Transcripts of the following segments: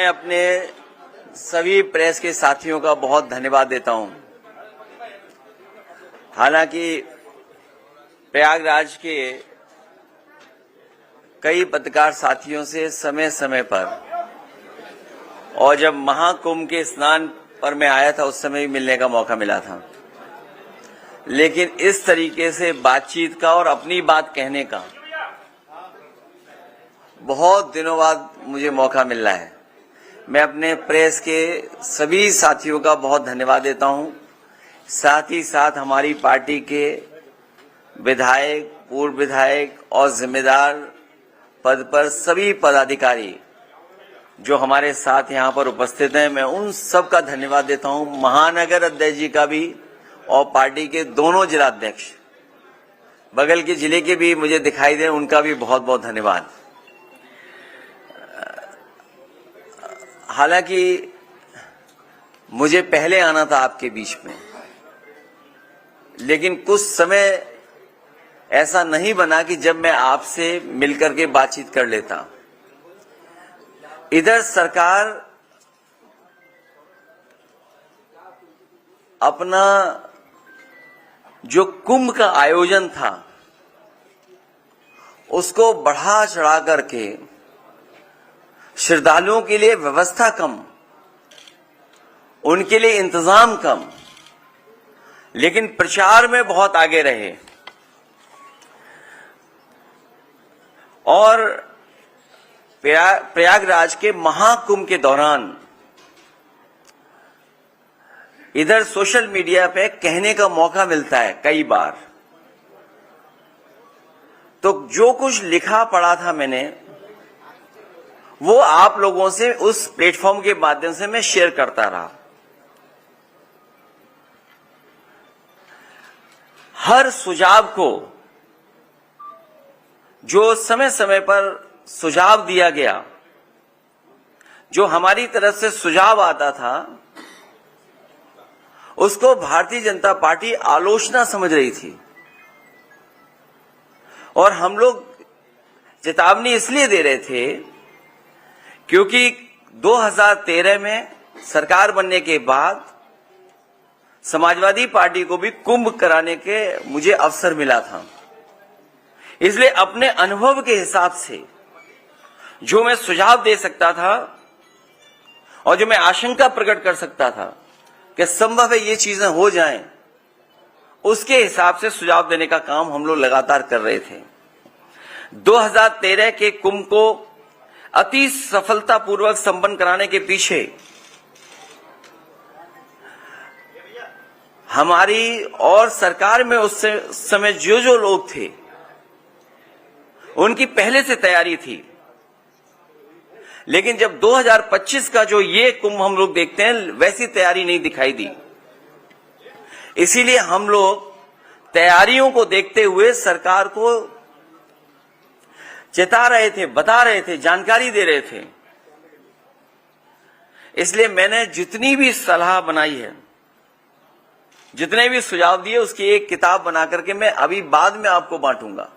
मैं अपने सभी प्रेस के साथियों का बहुत धन्यवाद देता हूं। हालांकि प्रयागराज के कई पत्रकार साथियों से समय समय पर और जब महाकुंभ के स्नान पर मैं आया था उस समय भी मिलने का मौका मिला था, लेकिन इस तरीके से बातचीत का और अपनी बात कहने का बहुत दिनों बाद मुझे मौका मिल रहा है। मैं अपने प्रेस के सभी साथियों का बहुत धन्यवाद देता हूं। साथ ही साथ हमारी पार्टी के विधायक, पूर्व विधायक और जिम्मेदार पद पर सभी पदाधिकारी जो हमारे साथ यहां पर उपस्थित हैं, मैं उन सब का धन्यवाद देता हूं। महानगर अध्यक्ष जी का भी और पार्टी के दोनों जिलाध्यक्ष, बगल के जिले के भी मुझे दिखाई दे, उनका भी बहुत बहुत धन्यवाद। हालांकि मुझे पहले आना था आपके बीच में, लेकिन कुछ समय ऐसा नहीं बना कि जब मैं आपसे मिलकर के बातचीत कर लेता। इधर सरकार अपना जो कुंभ का आयोजन था उसको बढ़ा चढ़ा करके श्रद्धालुओं के लिए व्यवस्था कम, उनके लिए इंतजाम कम, लेकिन प्रचार में बहुत आगे रहे। और प्रयागराज के महाकुंभ के दौरान इधर सोशल मीडिया पे कहने का मौका मिलता है कई बार, तो जो कुछ लिखा पढ़ा था मैंने वो आप लोगों से उस प्लेटफॉर्म के माध्यम से मैं शेयर करता रहा। हर सुझाव को जो समय समय पर सुझाव दिया गया, जो हमारी तरफ से सुझाव आता था, उसको भारतीय जनता पार्टी आलोचना समझ रही थी। और हम लोग चेतावनी इसलिए दे रहे थे क्योंकि 2013 में सरकार बनने के बाद समाजवादी पार्टी को भी कुंभ कराने के मुझे अवसर मिला था। इसलिए अपने अनुभव के हिसाब से जो मैं सुझाव दे सकता था और जो मैं आशंका प्रकट कर सकता था कि संभव है ये चीजें हो जाएं, उसके हिसाब से सुझाव देने का काम हम लोग लगातार कर रहे थे। 2013 के कुंभ को अति सफलतापूर्वक संपन्न कराने के पीछे हमारी और सरकार में उस समय जो लोग थे उनकी पहले से तैयारी थी। लेकिन जब 2025 का जो ये कुंभ हम लोग देखते हैं, वैसी तैयारी नहीं दिखाई दी। इसीलिए हम लोग तैयारियों को देखते हुए सरकार को चेता रहे थे, बता रहे थे, जानकारी दे रहे थे। इसलिए मैंने जितनी भी सलाह बनाई है, जितने भी सुझाव दिए, उसकी एक किताब बना करके मैं अभी बाद में आपको बांटूंगा।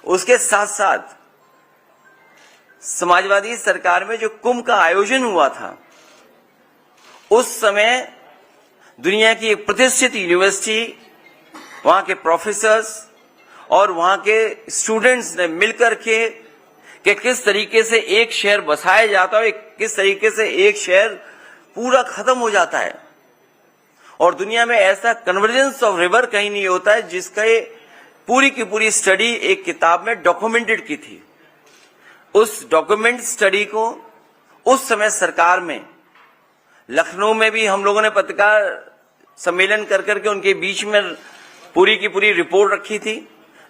उसके साथ साथ समाजवादी सरकार में जो कुंभ का आयोजन हुआ था, उस समय दुनिया की एक प्रतिष्ठित यूनिवर्सिटी, वहां के प्रोफेसर्स और वहां के स्टूडेंट्स ने मिलकर के कि किस तरीके से एक शहर बसाया जाता है, किस तरीके से एक शहर पूरा खत्म हो जाता है। और दुनिया में ऐसा कन्वर्जेंस ऑफ रिवर कहीं नहीं होता है, जिसका पूरी की पूरी स्टडी एक किताब में डॉक्यूमेंटेड की थी। उस डॉक्यूमेंट स्टडी को उस समय सरकार में लखनऊ में भी हम लोगों ने पत्रकार सम्मेलन कर करके उनके बीच में पूरी की पूरी रिपोर्ट रखी थी।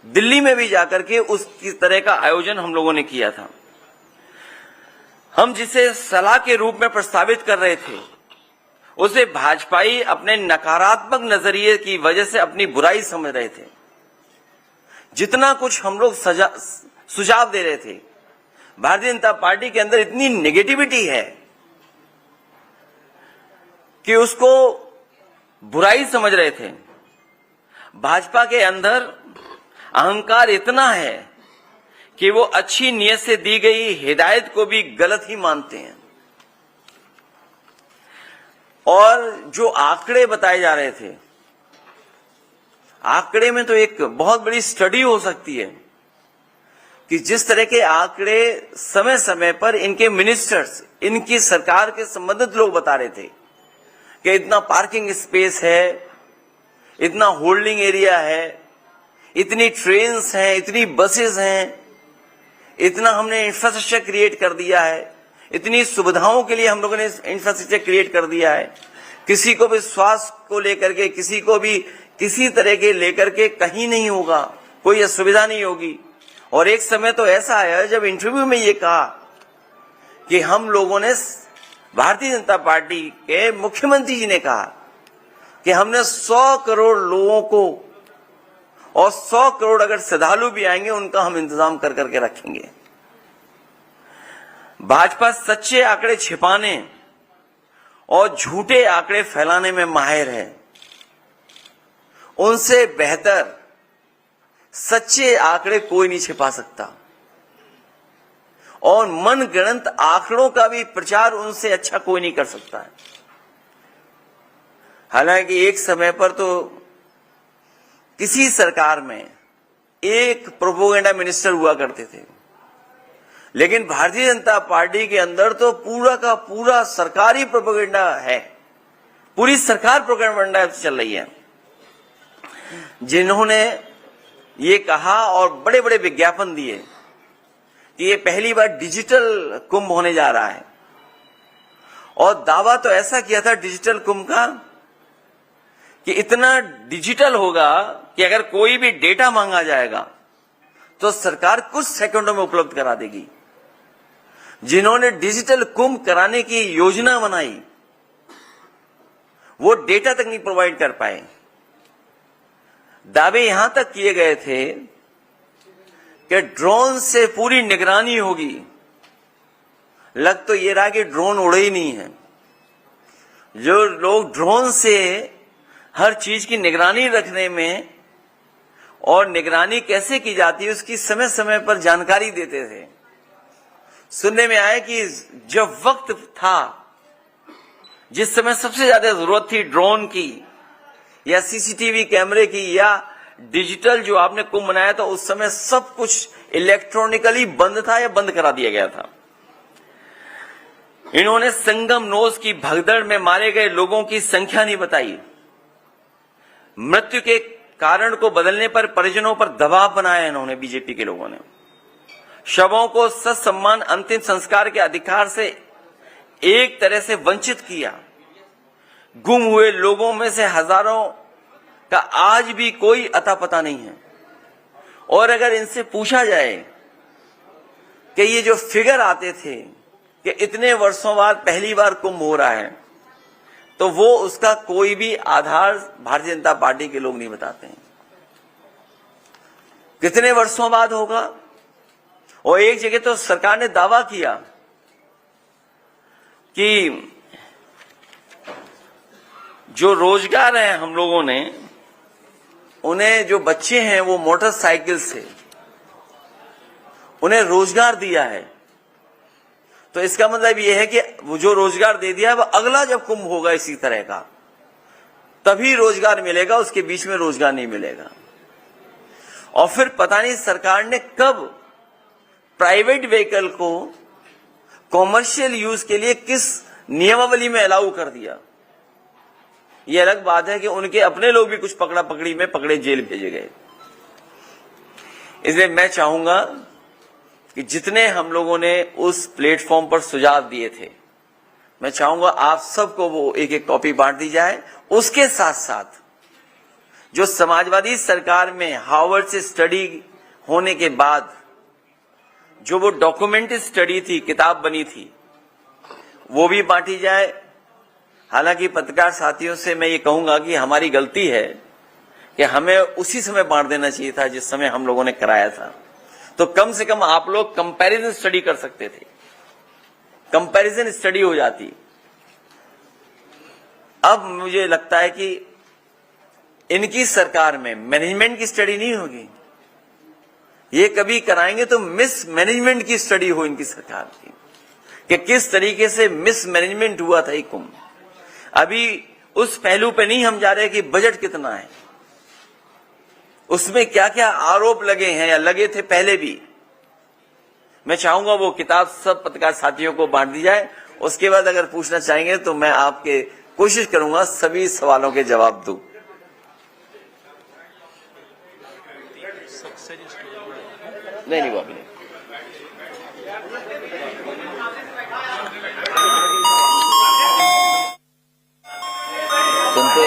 दिल्ली में भी जाकर के उस तरह का आयोजन हम लोगों ने किया था। हम जिसे सलाह के रूप में प्रस्तावित कर रहे थे, उसे भाजपाई अपने नकारात्मक नजरिए की वजह से अपनी बुराई समझ रहे थे। जितना कुछ हम लोग सुझाव दे रहे थे, भारतीय जनता पार्टी के अंदर इतनी नेगेटिविटी है कि उसको बुराई समझ रहे थे। भाजपा के अंदर अहंकार इतना है कि वो अच्छी नीयत से दी गई हिदायत को भी गलत ही मानते हैं। और जो आंकड़े बताए जा रहे थे, आंकड़े में तो एक बहुत बड़ी स्टडी हो सकती है कि जिस तरह के आंकड़े समय समय पर इनके मिनिस्टर्स, इनकी सरकार के संबंधित लोग बता रहे थे कि इतना पार्किंग स्पेस है, इतना होल्डिंग एरिया है, इतनी ट्रेन्स हैं, इतनी बसेस हैं, इतना हमने इंफ्रास्ट्रक्चर क्रिएट कर दिया है, इतनी सुविधाओं के लिए हम लोगों ने इंफ्रास्ट्रक्चर क्रिएट कर दिया है। किसी को भी स्वास्थ्य को लेकर के, किसी को भी किसी तरह के लेकर के कहीं नहीं होगा, कोई असुविधा नहीं होगी। और एक समय तो ऐसा आया जब इंटरव्यू में ये कहा कि हम लोगों ने, भारतीय जनता पार्टी के मुख्यमंत्री जी ने कहा कि हमने 100 करोड़ लोगों को, और 100 करोड़ अगर श्रद्धालु भी आएंगे उनका हम इंतजाम कर करके रखेंगे। भाजपा सच्चे आंकड़े छिपाने और झूठे आंकड़े फैलाने में माहिर है। उनसे बेहतर सच्चे आंकड़े कोई नहीं छिपा सकता, और मनगढ़ंत आंकड़ों का भी प्रचार उनसे अच्छा कोई नहीं कर सकता है। हालांकि एक समय पर तो किसी सरकार में एक प्रोपोगेंडा मिनिस्टर हुआ करते थे, लेकिन भारतीय जनता पार्टी के अंदर तो पूरा का पूरा सरकारी प्रोपोगेंडा है, पूरी सरकार प्रोपोगेंडा चल रही है। जिन्होंने ये कहा और बड़े बड़े विज्ञापन दिए कि ये पहली बार डिजिटल कुंभ होने जा रहा है, और दावा तो ऐसा किया था डिजिटल कुंभ का कि इतना डिजिटल होगा कि अगर कोई भी डेटा मांगा जाएगा तो सरकार कुछ सेकंडों में उपलब्ध करा देगी। जिन्होंने डिजिटल कुंभ कराने की योजना बनाई वो डेटा तक नहीं प्रोवाइड कर पाए। दावे यहां तक किए गए थे कि ड्रोन से पूरी निगरानी होगी, लग तो ये रहा कि ड्रोन उड़े ही नहीं है। जो लोग ड्रोन से हर चीज की निगरानी रखने में और निगरानी कैसे की जाती है उसकी समय समय पर जानकारी देते थे, सुनने में आया कि जब वक्त था, जिस समय सबसे ज्यादा जरूरत थी ड्रोन की या सीसीटीवी कैमरे की या डिजिटल जो आपने कुंभ बनाया था, उस समय सब कुछ इलेक्ट्रॉनिकली बंद था या बंद करा दिया गया था। इन्होंने संगम नोस की भगदड़ में मारे गए लोगों की संख्या नहीं बताई। मृत्यु के कारण को बदलने पर परिजनों पर दबाव बनाया इन्होंने, बीजेपी के लोगों ने। शवों को ससम्मान अंतिम संस्कार के अधिकार से एक तरह से वंचित किया। गुम हुए लोगों में से हजारों का आज भी कोई अता पता नहीं है। और अगर इनसे पूछा जाए कि ये जो फिगर आते थे कि इतने वर्षों बाद पहली बार कुंभ हो रहा है, तो वो उसका कोई भी आधार भारतीय जनता पार्टी के लोग नहीं बताते हैं। कितने वर्षों बाद होगा? और एक जगह तो सरकार ने दावा किया कि जो रोजगार है हम लोगों ने, उन्हें जो बच्चे हैं वो मोटरसाइकिल से उन्हें रोजगार दिया है। तो इसका मतलब यह है कि वो जो रोजगार दे दिया है वो अगला जब कुंभ होगा इसी तरह का तभी रोजगार मिलेगा, उसके बीच में रोजगार नहीं मिलेगा। और फिर पता नहीं सरकार ने कब प्राइवेट व्हीकल को कॉमर्शियल यूज के लिए किस नियमावली में अलाउ कर दिया। यह अलग बात है कि उनके अपने लोग भी कुछ पकड़ा पकड़ी में पकड़े, जेल भेजे गए। इसलिए मैं चाहूंगा कि जितने हम लोगों ने उस प्लेटफॉर्म पर सुझाव दिए थे, मैं चाहूंगा आप सबको वो एक एक कॉपी बांट दी जाए। उसके साथ साथ जो समाजवादी सरकार में हार्वर्ड से स्टडी होने के बाद जो वो डॉक्यूमेंटेड स्टडी थी, किताब बनी थी, वो भी बांटी जाए। हालांकि पत्रकार साथियों से मैं ये कहूंगा कि हमारी गलती है कि हमें उसी समय बांट देना चाहिए था जिस समय हम लोगों ने कराया था। तो कम से कम आप लोग कंपैरिजन स्टडी कर सकते थे, कंपैरिजन स्टडी हो जाती। अब मुझे लगता है कि इनकी सरकार में मैनेजमेंट की स्टडी नहीं होगी, ये कभी कराएंगे तो मिस मैनेजमेंट की स्टडी हो इनकी सरकार की, कि किस तरीके से मिस मैनेजमेंट हुआ था ये कुंभ। अभी उस पहलू पे नहीं हम जा रहे कि बजट कितना है, उसमें क्या क्या आरोप लगे हैं या लगे थे पहले भी। मैं चाहूंगा वो किताब सब पत्रकार साथियों को बांट दी जाए, उसके बाद अगर पूछना चाहेंगे तो मैं आपके कोशिश करूंगा सभी सवालों के जवाब दूं। नहीं वो अभी नहीं। तुम तो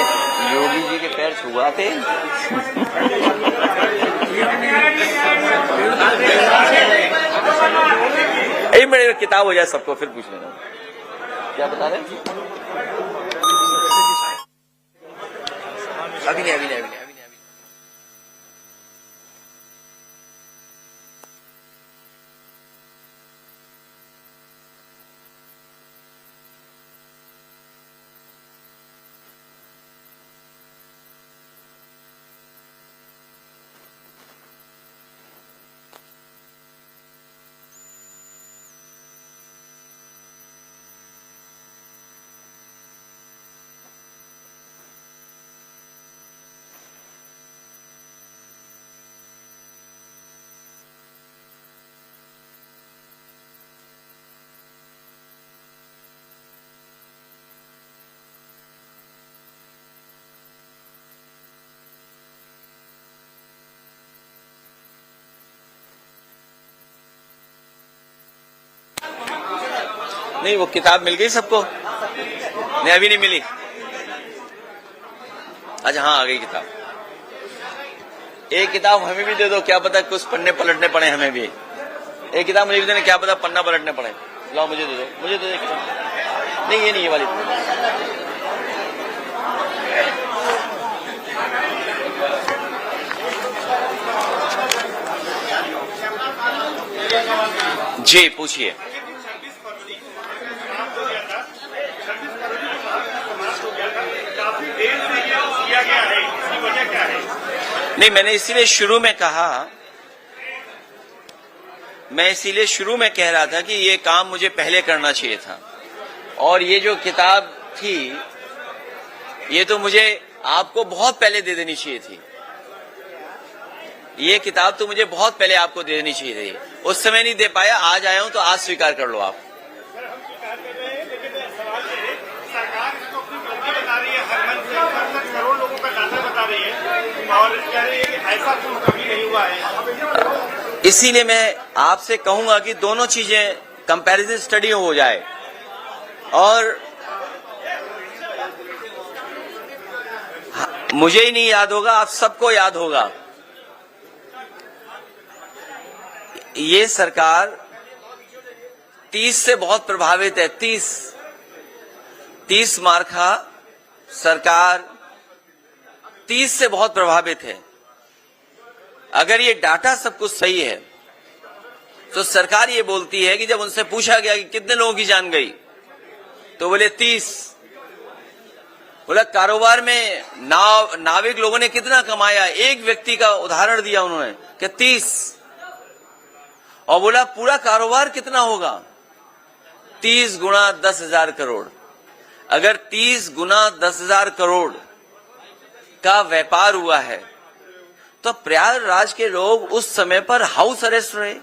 योगी जी के पैर छुआते। एक मिनट किताब हो जाए सबको फिर पूछ लेना। क्या बता रहे हैं? अभी नहीं। नहीं वो किताब मिल गई सबको? नहीं अभी नहीं मिली। अच्छा हाँ आ गई किताब। एक किताब हमें भी दे दो, क्या पता कुछ पन्ने पलटने पड़े हमें भी। एक किताब मुझे भी देना, क्या पता पन्ना पलटने पड़े। लाओ मुझे दे दो, मुझे दे दो किताब। नहीं ये नहीं, ये वाली जी पूछिए। नहीं मैंने इसीलिए शुरू में कह रहा था कि ये काम मुझे पहले करना चाहिए था, और ये जो किताब थी ये तो मुझे आपको बहुत पहले दे देनी चाहिए थी। ये किताब तो मुझे बहुत पहले आपको दे देनी चाहिए थी, उस समय नहीं दे पाया, आज आया हूं तो आज स्वीकार कर लो आप। इसीलिए मैं आपसे कहूंगा कि दोनों चीजें कंपैरिजन स्टडी हो जाए, और मुझे ही नहीं याद होगा, आप सबको याद होगा। ये सरकार 30 से बहुत प्रभावित है। 30 मार्का सरकार 30 से बहुत प्रभावित है। अगर ये डाटा सब कुछ सही है तो सरकार ये बोलती है कि जब उनसे पूछा गया कि कितने लोगों की जान गई तो बोले 30। बोला कारोबार में नाविक लोगों ने कितना कमाया, एक व्यक्ति का उदाहरण दिया उन्होंने कि 30, और बोला पूरा कारोबार कितना होगा, 30 गुना 10,000 करोड़। अगर 30 गुना 10,000 करोड़ का व्यापार हुआ है तो प्रयागराज के लोग उस समय पर हाउस अरेस्ट रहे,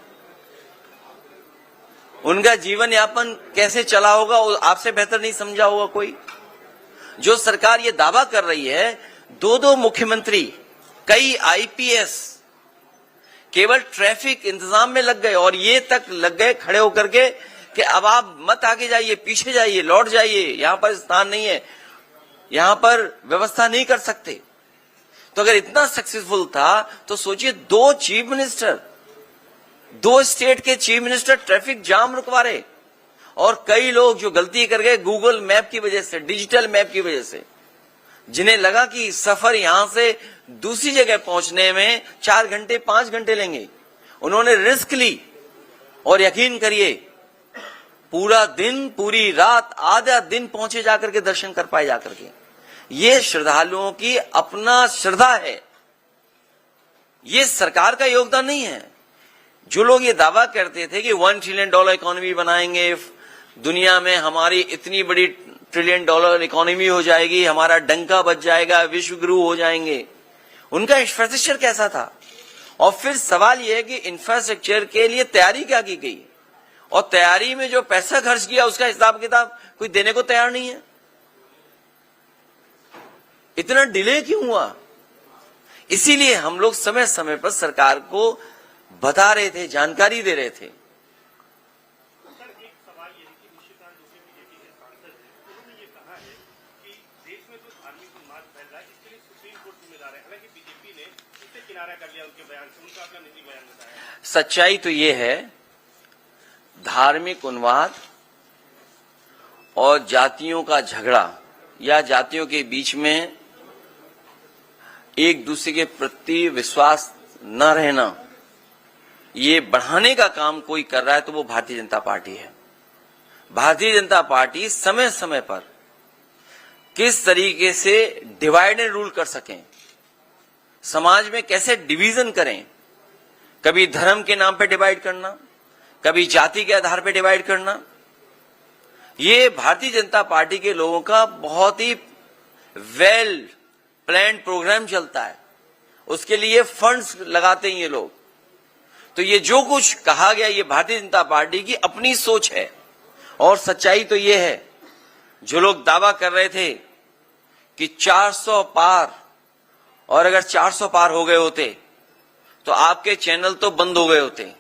उनका जीवन यापन कैसे चला होगा आपसे बेहतर नहीं समझा होगा कोई। जो सरकार ये दावा कर रही है, 2 मुख्यमंत्री, कई आईपीएस केवल ट्रैफिक इंतजाम में लग गए, और ये तक लग गए खड़े होकर के कि अब आप मत आगे जाइए, पीछे जाइए, लौट जाइए, यहां पर स्थान नहीं है, यहां पर व्यवस्था नहीं कर सकते। तो अगर इतना सक्सेसफुल था तो सोचिए 2 चीफ मिनिस्टर, 2 स्टेट के चीफ मिनिस्टर ट्रैफिक जाम रुकवा रहे, और कई लोग जो गलती कर गए गूगल मैप की वजह से, डिजिटल मैप की वजह से, जिन्हें लगा कि सफर यहां से दूसरी जगह पहुंचने में 4 घंटे 5 घंटे लेंगे, उन्होंने रिस्क ली, और यकीन करिए पूरा दिन, पूरी रात, आधा दिन पहुंचे जाकर के दर्शन कर पाए जाकर के। ये श्रद्धालुओं की अपना श्रद्धा है, ये सरकार का योगदान नहीं है। जो लोग ये दावा करते थे कि $1 ट्रिलियन इकोनॉमी बनाएंगे, दुनिया में हमारी इतनी बड़ी $1 ट्रिलियन इकोनॉमी हो जाएगी, हमारा डंका बच जाएगा, विश्व गुरु हो जाएंगे, उनका इंफ्रास्ट्रक्चर कैसा था? और फिर सवाल यह है कि इंफ्रास्ट्रक्चर के लिए तैयारी क्या की गई, और तैयारी में जो पैसा खर्च किया उसका हिसाब किताब कोई देने को तैयार नहीं है। इतना डिले क्यों हुआ? इसीलिए हम लोग समय समय पर सरकार को बता रहे थे, जानकारी दे रहे थे। सर, एक सवाल ये है कि निशिकांत दुबे बीजेपी के सांसद हैं, उन्होंने ये कहा है कि देश में जो धार्मिक उन्माद फैल रहा है इसके लिए सुप्रीम कोर्ट जिम्मेदार है। हालांकि बीजेपी ने इसे किनारा कर लिया उनके बयान से, उनका अपना निजी बयान बताया। सच्चाई तो ये है, धार्मिक उन्माद और जातियों का झगड़ा या जातियों के बीच में एक दूसरे के प्रति विश्वास न रहना, ये बढ़ाने का काम कोई कर रहा है तो वो भारतीय जनता पार्टी है। भारतीय जनता पार्टी समय समय पर किस तरीके से डिवाइड एंड रूल कर सकें, समाज में कैसे डिवीजन करें, कभी धर्म के नाम पे डिवाइड करना, कभी जाति के आधार पे डिवाइड करना, ये भारतीय जनता पार्टी के लोगों का बहुत ही वेल प्लान्ड प्रोग्राम चलता है। उसके लिए फंड्स लगाते हैं ये लोग। तो ये जो कुछ कहा गया, ये भारतीय जनता पार्टी की अपनी सोच है। और सच्चाई तो ये है, जो लोग दावा कर रहे थे कि 400 पार, और अगर 400 पार हो गए होते तो आपके चैनल तो बंद हो गए होते,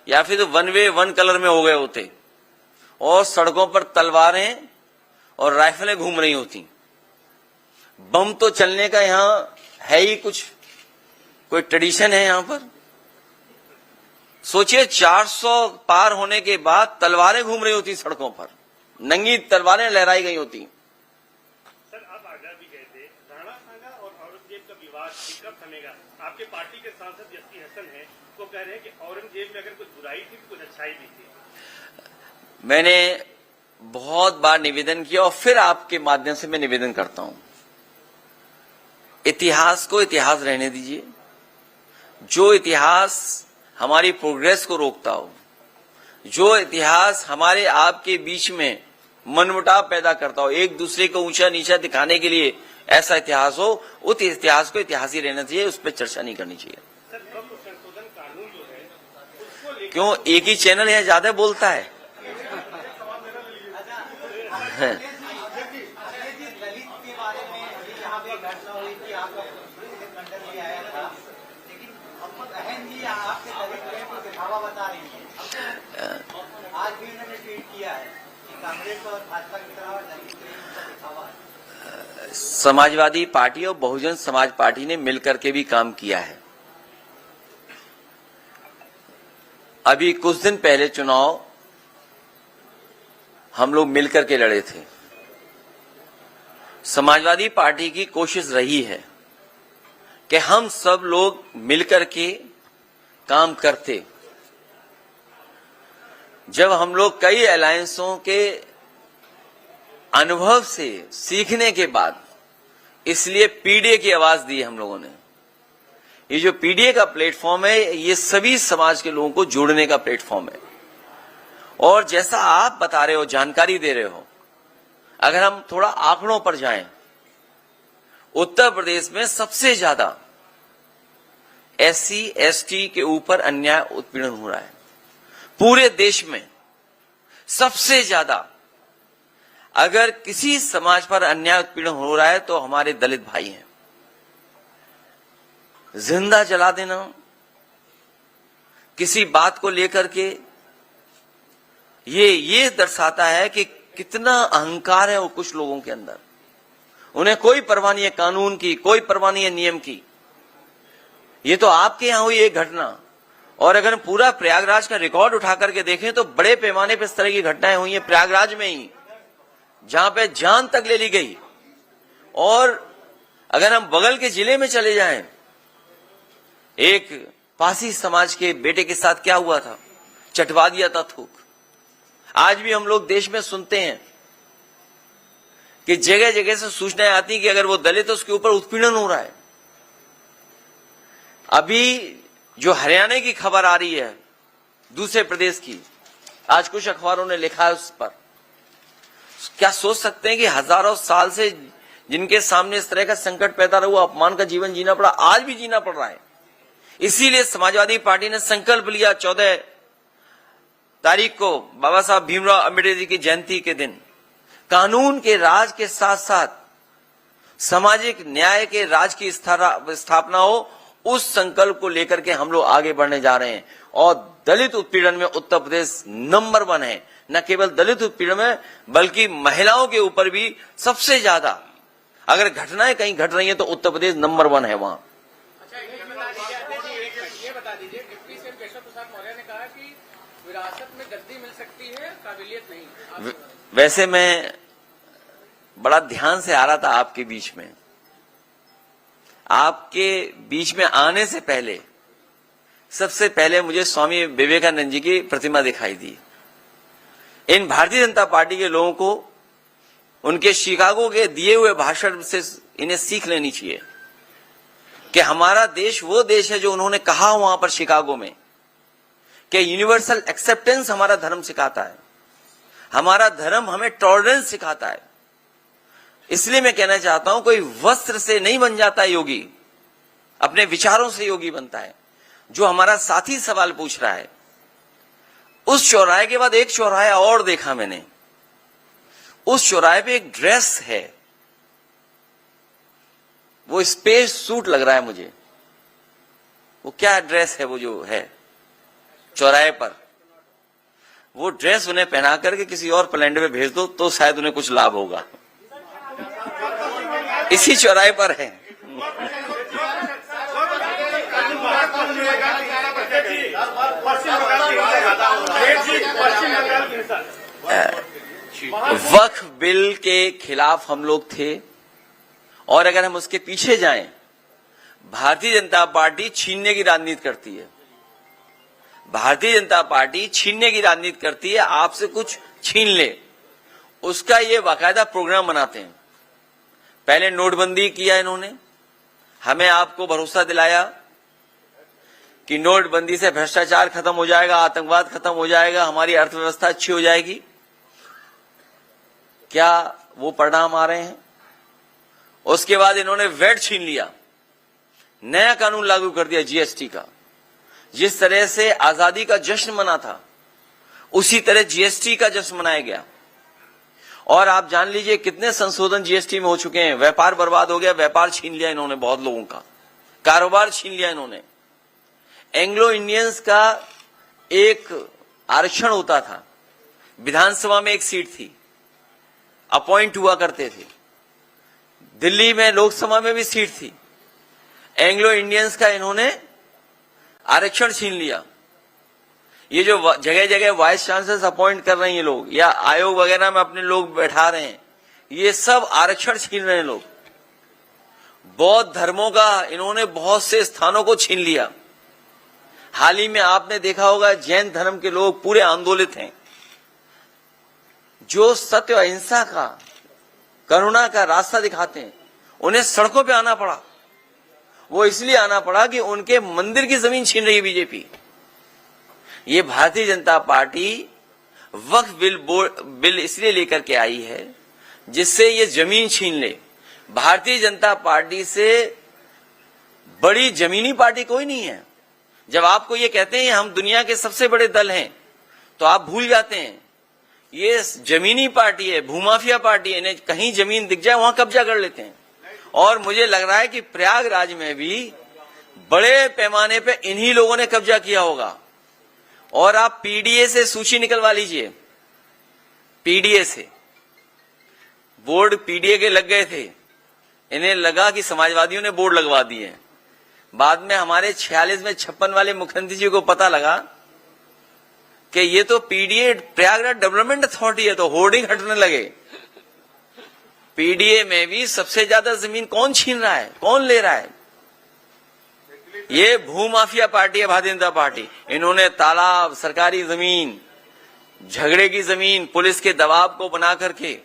या फिर वन वे वन कलर में हो गए होते, और सड़कों पर तलवारें और राइफलें घूम रही होती। बम तो चलने का यहां है ही कुछ, कोई ट्रेडिशन है यहां पर? सोचिए, 400 पार होने के बाद तलवारें घूम रही होती सड़कों पर, नंगी तलवारें लहराई गई होती। सर, आप आगरा भी गए थे, राणा सांगा और औरंगजेब का विवाद कब थमेगा? आपके पार्टी के सांसद यस्की हसन हैं, वो कह रहे हैं कि औरंगजेब में अगर कुछ बुराई थी तो कुछ अच्छाई भी थी। मैंने बहुत बार निवेदन किया और फिर आपके माध्यम से मैं निवेदन करता हूं, इतिहास को इतिहास रहने दीजिए। जो इतिहास हमारी प्रोग्रेस को रोकता हो, जो इतिहास हमारे आपके बीच में मनमुटाव पैदा करता हो, एक दूसरे को ऊंचा नीचा दिखाने के लिए ऐसा इतिहास हो, उस इतिहास को इतिहास ही रहना चाहिए, उस पर चर्चा नहीं करनी चाहिए। सर, वक्फ संशोधन कानून जो है उसको लेकर क्यों एक ही चैनल यहां ज्यादा बोलता है? आज भी उन्होंने ट्वीट किया है कि कांग्रेस और भाजपा के खिलाफ दलित प्रेम का दिखावा है। समाजवादी पार्टी और बहुजन समाज पार्टी ने मिलकर के भी काम किया है। अभी कुछ दिन पहले चुनाव हम लोग मिलकर के लड़े थे। समाजवादी पार्टी की कोशिश रही है कि हम सब लोग मिलकर के काम करते। जब हम लोग कई अलायंसों के अनुभव से सीखने के बाद, इसलिए पीडीए की आवाज दी हम लोगों ने। ये जो पीडीए का प्लेटफॉर्म है, ये सभी समाज के लोगों को जोड़ने का प्लेटफॉर्म है। और जैसा आप बता रहे हो, जानकारी दे रहे हो, अगर हम थोड़ा आंकड़ों पर जाएं, उत्तर प्रदेश में सबसे ज्यादा एससी एसटी के ऊपर अन्याय उत्पीड़न हो रहा है। पूरे देश में सबसे ज्यादा अगर किसी समाज पर अन्याय उत्पीड़न हो रहा है तो हमारे दलित भाई हैं। जिंदा जला देना किसी बात को लेकर के, ये दर्शाता है कि कितना अहंकार है वो कुछ लोगों के अंदर। उन्हें कोई परवाह नहीं है कानून की, कोई परवाह नहीं है नियम की। ये तो आपके यहां हुई एक घटना, और अगर हम पूरा प्रयागराज का रिकॉर्ड उठा करके देखें तो बड़े पैमाने पर इस तरह की घटनाएं हुई हैं प्रयागराज में ही, जहां पे जान तक ले ली गई। और अगर हम बगल के जिले में चले जाएं, एक पासी समाज के बेटे के साथ क्या हुआ था, चटवा दिया था थूक। आज भी हम लोग देश में सुनते हैं कि जगह जगह से सूचनाएं आती हैं कि अगर वो दलित है उसके ऊपर उत्पीड़न हो रहा है। अभी जो हरियाणा की खबर आ रही है दूसरे प्रदेश की। आज कुछ अखबारों ने लिखा है उस पर। क्या सोच सकते हैं कि हजारों साल से जिनके सामने इस तरह का संकट पैदा हुआ, अपमान का जीवन जीना पड़ा, आज भी जीना पड़ रहा है। इसीलिए समाजवादी पार्टी ने संकल्प लिया 14 तारीख को बाबा साहब भीमराव अम्बेडकर जी की जयंती के दिन कानून के राज के साथ साथ सामाजिक न्याय के राज की स्थापना हो। उस संकल्प को लेकर के हम लोग आगे बढ़ने जा रहे हैं और दलित उत्पीड़न में उत्तर प्रदेश नंबर 1 है। न केवल दलित उत्पीड़न में बल्कि महिलाओं के ऊपर भी सबसे ज्यादा अगर घटनाएं कहीं घट रही हैं तो उत्तर प्रदेश नंबर 1 है वहां। अच्छा, ये बता दीजिए डिप्टी सीएम केशव प्रसाद मौर्य ने कहा कि विरासत में गद्दी मिल सकती है, काबिलियत नहीं। वैसे मैं बड़ा ध्यान से आ रहा था आपके बीच में। आपके बीच में आने से पहले सबसे पहले मुझे स्वामी विवेकानंद जी की प्रतिमा दिखाई दी। इन भारतीय जनता पार्टी के लोगों को उनके शिकागो के दिए हुए भाषण से इन्हें सीख लेनी चाहिए कि हमारा देश वो देश है जो उन्होंने कहा वहां पर शिकागो में कि यूनिवर्सल एक्सेप्टेंस हमारा धर्म सिखाता है, हमारा धर्म हमें टॉलरेंस सिखाता है। इसलिए मैं कहना चाहता हूं कोई वस्त्र से नहीं बन जाता योगी, अपने विचारों से योगी बनता है। जो हमारा साथी सवाल पूछ रहा है, उस चौराहे के बाद एक चौराहा और देखा मैंने। उस चौराहे पे एक ड्रेस है, वो स्पेस सूट लग रहा है मुझे। वो क्या ड्रेस है वो जो है चौराहे पर, वो ड्रेस उन्हें पहना करके किसी और प्लेनेट में भेज दो तो शायद उन्हें कुछ लाभ होगा। इसी चौराहे पर है। वक्फ बिल के खिलाफ हम लोग थे और अगर हम उसके पीछे जाएं, भारतीय जनता पार्टी छीनने की राजनीति करती है। भारतीय जनता पार्टी छीनने की राजनीति करती है, आपसे कुछ छीन ले, उसका ये बाकायदा प्रोग्राम बनाते हैं। पहले नोटबंदी किया इन्होंने, हमें आपको भरोसा दिलाया कि नोटबंदी से भ्रष्टाचार खत्म हो जाएगा, आतंकवाद खत्म हो जाएगा, हमारी अर्थव्यवस्था अच्छी हो जाएगी। क्या वो परिणाम आ रहे हैं? उसके बाद इन्होंने वैट छीन लिया, नया कानून लागू कर दिया जीएसटी का। जिस तरह से आजादी का जश्न मना था उसी तरह जीएसटी का जश्न मनाया गया। और आप जान लीजिए कितने संशोधन जीएसटी में हो चुके हैं। व्यापार बर्बाद हो गया, व्यापार छीन लिया इन्होंने, बहुत लोगों का कारोबार छीन लिया इन्होंने। एंग्लो इंडियंस का एक आरक्षण होता था, विधानसभा में एक सीट थी, अपॉइंट हुआ करते थे। दिल्ली में लोकसभा में भी सीट थी। एंग्लो इंडियंस का इन्होंने आरक्षण छीन लिया। ये जो जगह जगह वाइस चांसलर्स अपॉइंट कर रहे हैं ये लोग, या आयोग वगैरह में अपने लोग बैठा रहे हैं, ये सब आरक्षण छीन रहे हैं लोग। बौद्ध धर्मों का इन्होंने बहुत से स्थानों को छीन लिया। हाल ही में आपने देखा होगा जैन धर्म के लोग पूरे आंदोलित हैं। जो सत्य अहिंसा का, करुणा का रास्ता दिखाते हैं, उन्हें सड़कों पे आना पड़ा। वो इसलिए आना पड़ा कि उनके मंदिर की जमीन छीन रही है बीजेपी। ये भारतीय जनता पार्टी वक्फ बिल इसलिए लेकर के आई है जिससे ये जमीन छीन ले। भारतीय जनता पार्टी से बड़ी जमीनी पार्टी कोई नहीं है। जब आपको ये कहते हैं हम दुनिया के सबसे बड़े दल हैं तो आप भूल जाते हैं ये जमीनी पार्टी है, भूमाफिया पार्टी है। इन्हें कहीं जमीन दिख जाए वहां कब्जा कर लेते हैं। और मुझे लग रहा है कि प्रयागराज में भी बड़े पैमाने पे इन्हीं लोगों ने कब्जा किया होगा। और आप पीडीए से सूची निकलवा लीजिए, पीडीए से बोर्ड पीडीए के लग गए थे। इन्हें लगा कि समाजवादियों ने बोर्ड लगवा दिए। बाद में हमारे 46 में 56 वाले मुख्यमंत्री जी को पता लगा कि ये तो पीडीए प्रयागराज डेवलपमेंट अथॉरिटी है, तो होर्डिंग हटने लगे। पीडीए में भी सबसे ज्यादा जमीन कौन छीन रहा है, कौन ले रहा है? ये भूमाफिया पार्टी है भारतीय जनता पार्टी। इन्होंने तालाब, सरकारी जमीन, झगड़े की जमीन, पुलिस के दबाव को बना करके,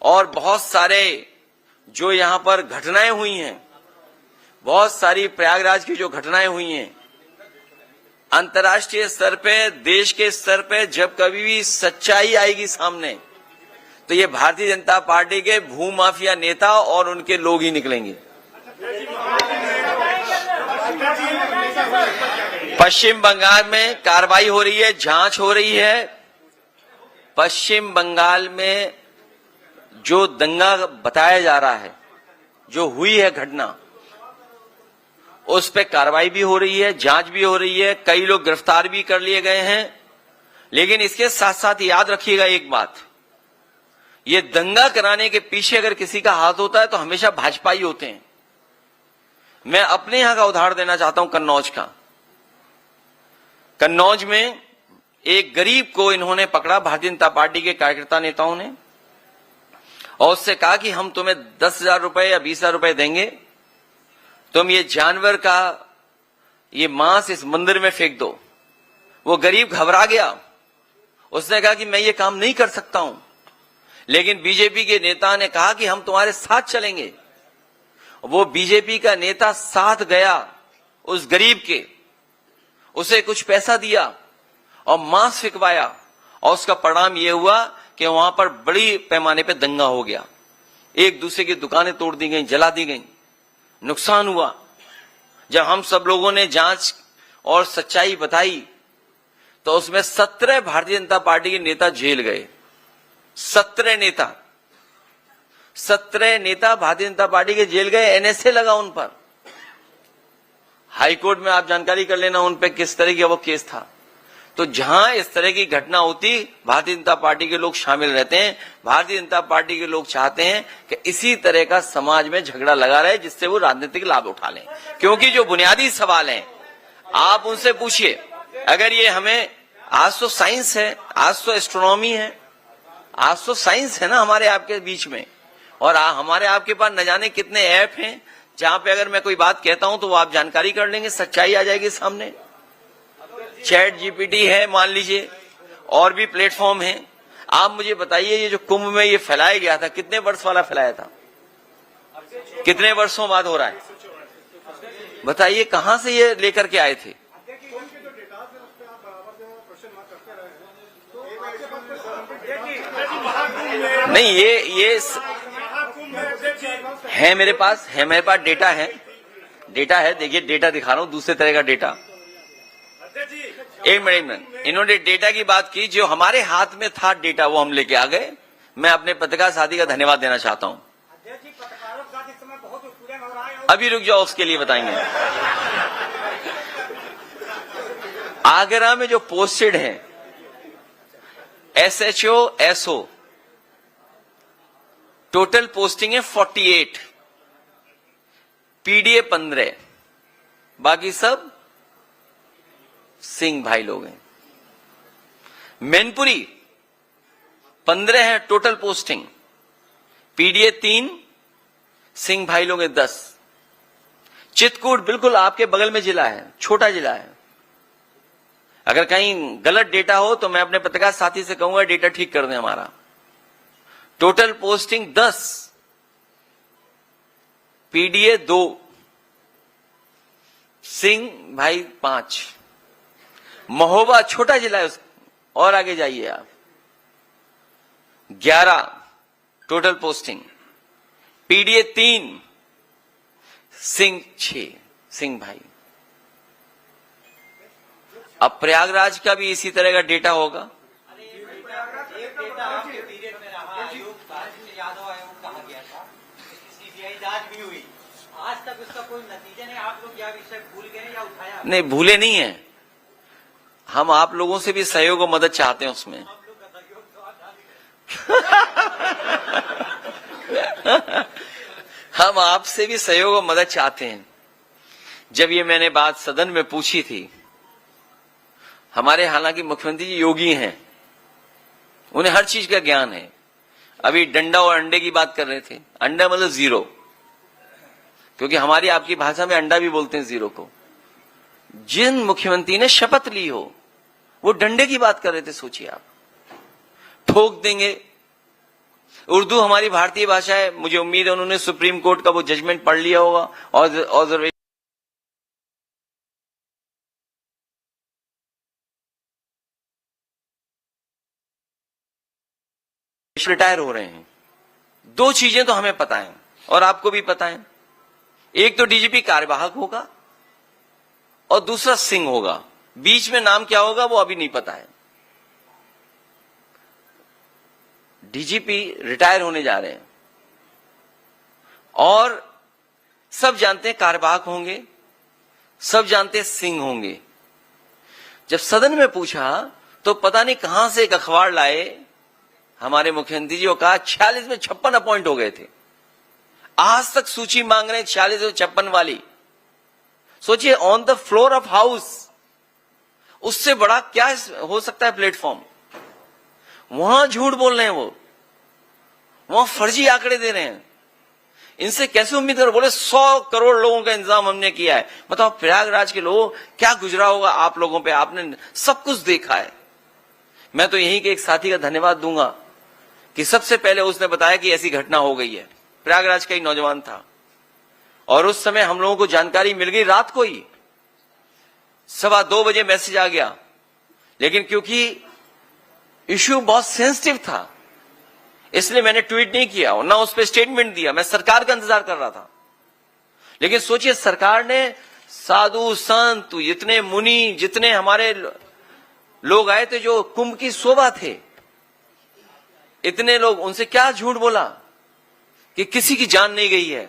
और बहुत सारे जो यहां पर घटनाएं हुई हैं, बहुत सारी प्रयागराज की जो घटनाएं हुई हैं, अंतर्राष्ट्रीय स्तर पे, देश के स्तर पे जब कभी भी सच्चाई आएगी सामने, तो ये भारतीय जनता पार्टी के भूमाफिया नेता और उनके लोग ही निकलेंगे। पश्चिम बंगाल में कार्रवाई हो रही है, जांच हो रही है। पश्चिम बंगाल में जो दंगा बताया जा रहा है, जो हुई है घटना, उस पे कार्रवाई भी हो रही है, जांच भी हो रही है, कई लोग गिरफ्तार भी कर लिए गए हैं। लेकिन इसके साथ साथ याद रखिएगा एक बात, ये दंगा कराने के पीछे अगर किसी का हाथ होता है तो हमेशा भाजपा ही होते हैं। मैं अपने यहां का उदाहरण देना चाहता हूं, कन्नौज का। कन्नौज में एक गरीब को इन्होंने पकड़ा, भारतीय जनता पार्टी के कार्यकर्ता नेताओं ने, और उससे कहा कि हम तुम्हें 10,000 रुपए या 20,000 रुपए देंगे, तुम ये जानवर का ये मांस इस मंदिर में फेंक दो। वो गरीब घबरा गया, उसने कहा कि मैं ये काम नहीं कर सकता हूं, लेकिन बीजेपी के नेता ने कहा कि हम तुम्हारे साथ चलेंगे। वो बीजेपी का नेता साथ गया उस गरीब के, उसे कुछ पैसा दिया और मांस फिकवाया, और उसका परिणाम यह हुआ कि वहां पर बड़ी पैमाने पर दंगा हो गया। एक दूसरे की दुकानें तोड़ दी गई, जला दी गई, नुकसान हुआ। जब हम सब लोगों ने जांच और सच्चाई बताई तो उसमें 17 भारतीय जनता पार्टी के नेता जेल गए। 17 नेता भारतीय जनता पार्टी के जेल गए, एनएसए लगा उन पर। हाईकोर्ट में आप जानकारी कर लेना उन पे किस तरह का वो केस था। तो जहां इस तरह की घटना होती, भारतीय जनता पार्टी के लोग शामिल रहते हैं। भारतीय जनता पार्टी के लोग चाहते हैं कि इसी तरह का समाज में झगड़ा लगा रहे, जिससे वो राजनीतिक लाभ उठा लें। क्योंकि जो बुनियादी सवाल हैं, आप उनसे पूछिए। अगर ये हमें, आज तो साइंस है, आज तो एस्ट्रोनॉमी है, आज तो साइंस है ना हमारे आपके बीच में, और हमारे आपके पास न जाने कितने ऐप हैं जहां पे अगर मैं कोई बात कहता हूं तो वो आप जानकारी कर लेंगे, सच्चाई आ जाएगी सामने। चैट जीपीटी है मान लीजिए, और भी प्लेटफॉर्म हैं। आप मुझे बताइए, ये जो कुंभ में ये फैलाया गया था, कितने वर्ष वाला फैलाया था? कितने वर्षों बाद हो रहा है? बताइए कहां से ये लेकर के आए थे? नहीं, ये है मेरे पास डेटा है, देखिए डेटा दिखा रहा हूं, दूसरे तरह का डेटा। एक मिनट, इन्होंने डेटा की बात की, जो हमारे हाथ में था डेटा वो हम लेके आ गए। मैं अपने पत्रकार साथी का धन्यवाद देना चाहता हूं। अभी रुक जाओ, उसके लिए बताएंगे। आगरा में जो पोस्टेड है SHO SO, टोटल पोस्टिंग है 48, PDA 15, बाकी सब सिंह भाई लोग हैं। मैनपुरी 15 है टोटल पोस्टिंग, PDA 3, सिंह भाई लोग हैं 10। चित्रकूट बिल्कुल आपके बगल में जिला है, छोटा जिला है। अगर कहीं गलत डेटा हो तो मैं अपने पत्रकार साथी से कहूंगा डेटा ठीक कर दें हमारा। टोटल पोस्टिंग 10, PDA 2, सिंह भाई 5। महोबा छोटा जिला है, और आगे जाइए आप, 11 total posting, PDA 3, Singh 6, Singh भाई। अब प्रयागराज का भी इसी तरह का डेटा होगा। यादव आयोग कहा गया था, सीबीआई जांच भी हुई, आज तक उसका कोई नतीजा नहीं। आप लोग यह विषय भूल गए या उठाया? नहीं, भूले नहीं है, हम आप लोगों से भी सहयोग और मदद चाहते हैं उसमें। हम आपसे भी सहयोग और मदद चाहते हैं। जब ये मैंने बात सदन में पूछी थी, हमारे हालांकि मुख्यमंत्री जी योगी हैं, उन्हें हर चीज का ज्ञान है। अभी डंडा और अंडे की बात कर रहे थे, अंडा मतलब 0, क्योंकि हमारी आपकी भाषा में अंडा भी बोलते हैं 0 को। जिन मुख्यमंत्री ने शपथ ली हो, वो डंडे की बात कर रहे थे। सोचिए आप, ठोक देंगे। उर्दू हमारी भारतीय भाषा है, मुझे उम्मीद है उन्होंने सुप्रीम कोर्ट का वो जजमेंट पढ़ लिया होगा। और रिटायर हो रहे हैं। दो चीजें तो हमें पता है और आपको भी पता है, एक तो डीजीपी कार्यवाहक होगा और दूसरा सिंह होगा। बीच में नाम क्या होगा वो अभी नहीं पता है। डीजीपी रिटायर होने जा रहे हैं और सब जानते हैं कार्यवाहक होंगे, सब जानते हैं सिंह होंगे। जब सदन में पूछा तो पता नहीं कहां से एक अखबार लाए हमारे मुख्यमंत्री जी, और कहा 46 में 56 अपॉइंट हो गए थे। आज तक सूची मांग रहे हैं 46 और 56 वाली। सोचिए, on the floor of house, उससे बड़ा क्या हो सकता है प्लेटफॉर्म। वहां झूठ बोल रहे हैं, वो वहां फर्जी आंकड़े दे रहे हैं। इनसे कैसे उम्मीद करो? बोले 100 करोड़ लोगों का इंतजाम हमने किया है। बताओ प्रयागराज के लोगों क्या गुजरा होगा आप लोगों पे, आपने सब कुछ देखा है। मैं तो यही के एक साथी का धन्यवाद दूंगा कि सबसे पहले उसने बताया कि ऐसी घटना हो गई है। प्रयागराज का ही नौजवान था और उस समय हम लोगों को जानकारी मिल गई रात को ही, 2:15 बजे मैसेज आ गया। लेकिन क्योंकि इश्यू बहुत सेंसिटिव था इसलिए मैंने ट्वीट नहीं किया और ना उस पर स्टेटमेंट दिया। मैं सरकार का इंतजार कर रहा था। लेकिन सोचिए, सरकार ने साधु संत, जितने मुनि, जितने हमारे लोग आए थे जो कुंभ की शोभा थे, इतने लोग, उनसे क्या झूठ बोला कि किसी की जान नहीं गई है।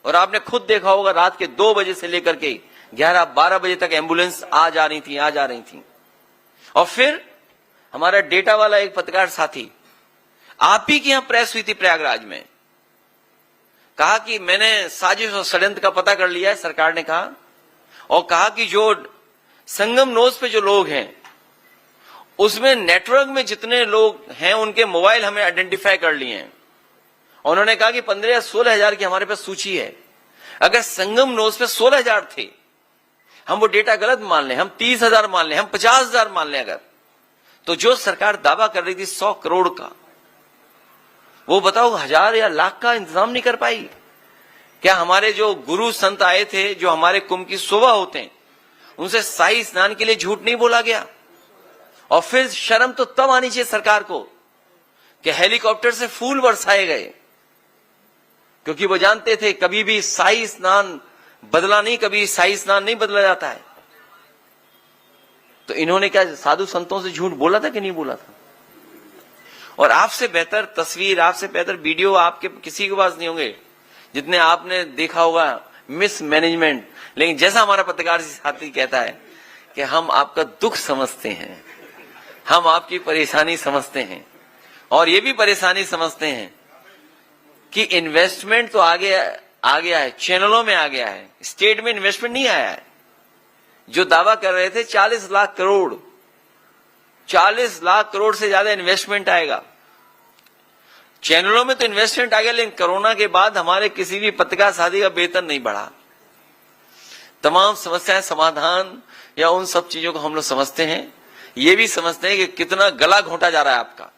और आपने खुद देखा होगा रात के 2 बजे से लेकर के 11-12 बजे तक एम्बुलेंस आ जा रही थी। और फिर हमारा डेटा वाला एक पत्रकार साथी, आप ही की यहां प्रेस हुई थी प्रयागराज में, कहा कि मैंने साजिश और षड्यंत्र का पता कर लिया है, सरकार ने कहा, और कहा कि जो संगम नोज पे जो लोग हैं उसमें नेटवर्क में जितने लोग हैं उनके मोबाइल हमें आइडेंटिफाई कर लिए हैं। उन्होंने कहा कि 15 या 16 हजार की हमारे पास सूची है। अगर संगम नोज पे 16 हजार थे, हम वो डेटा गलत मान लें, हम 30 हजार मान लें, हम 50 हजार मान लें, अगर तो जो सरकार दावा कर रही थी 100 करोड़ का, वो बताओ 1000 या लाख का इंतजाम नहीं कर पाई क्या? हमारे जो गुरु संत आए थे, जो हमारे कुंभ की शोभा होते हैं, उनसे शाही स्नान के लिए झूठ नहीं बोला गया? और फिर शर्म तो तब आनी चाहिए सरकार को कि हेलीकॉप्टर से फूल बरसाए गए, क्योंकि वो जानते थे कभी भी शाही स्नान बदला नहीं, कभी शाही स्नान नहीं बदला जाता है। तो इन्होंने क्या साधु संतों से झूठ बोला था कि नहीं बोला था? और आपसे बेहतर तस्वीर, आपसे बेहतर वीडियो आपके किसी के पास नहीं होंगे जितने आपने देखा होगा मिस मैनेजमेंट। लेकिन जैसा हमारा पत्रकार साथी कहता है कि हम आपका दुख समझते हैं, हम आपकी परेशानी समझते हैं, और ये भी परेशानी समझते हैं कि इन्वेस्टमेंट तो आ गया है, चैनलों में आ गया है, स्टेट में इन्वेस्टमेंट नहीं आया है। जो दावा कर रहे थे 40 लाख करोड़, 40 लाख करोड़ से ज्यादा इन्वेस्टमेंट आएगा। चैनलों में तो इन्वेस्टमेंट आ गया, लेकिन कोरोना के बाद हमारे किसी भी पत्रकार साथी का वेतन नहीं बढ़ा। तमाम समस्याएं समाधान या उन सब चीजों को हम लोग समझते हैं, ये भी समझते हैं कि कितना गला घोंटा जा रहा है आपका।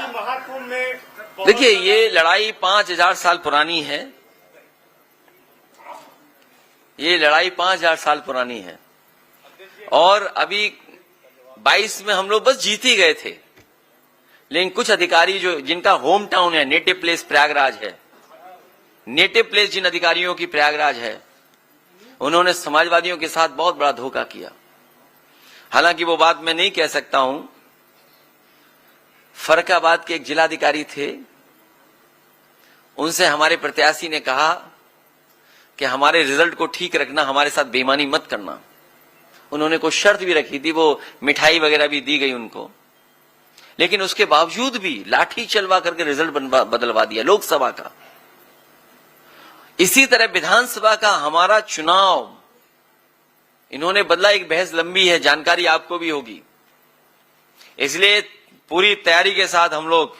महाकुंभ में देखिए, ये लड़ाई 5000 साल पुरानी है। ये लड़ाई 5000 साल पुरानी है और अभी 22 में हम लोग बस जीत ही गए थे। लेकिन कुछ अधिकारी जो जिनका होम टाउन है, नेटिव प्लेस प्रयागराज है, नेटिव प्लेस जिन अधिकारियों की प्रयागराज है, उन्होंने समाजवादियों के साथ बहुत बड़ा धोखा किया। हालांकि वो बात मैं नहीं कह सकता हूं। फरक्काबाद के एक जिलाधिकारी थे, उनसे हमारे प्रत्याशी ने कहा कि हमारे रिजल्ट को ठीक रखना, हमारे साथ बेईमानी मत करना। उन्होंने कोई शर्त भी रखी थी, वो मिठाई वगैरह भी दी गई उनको, लेकिन उसके बावजूद भी लाठी चलवा करके रिजल्ट बदलवा दिया लोकसभा का। इसी तरह विधानसभा का हमारा चुनाव इन्होंने बदला। एक बहस लंबी है, जानकारी आपको भी होगी, इसलिए पूरी तैयारी के साथ हम लोग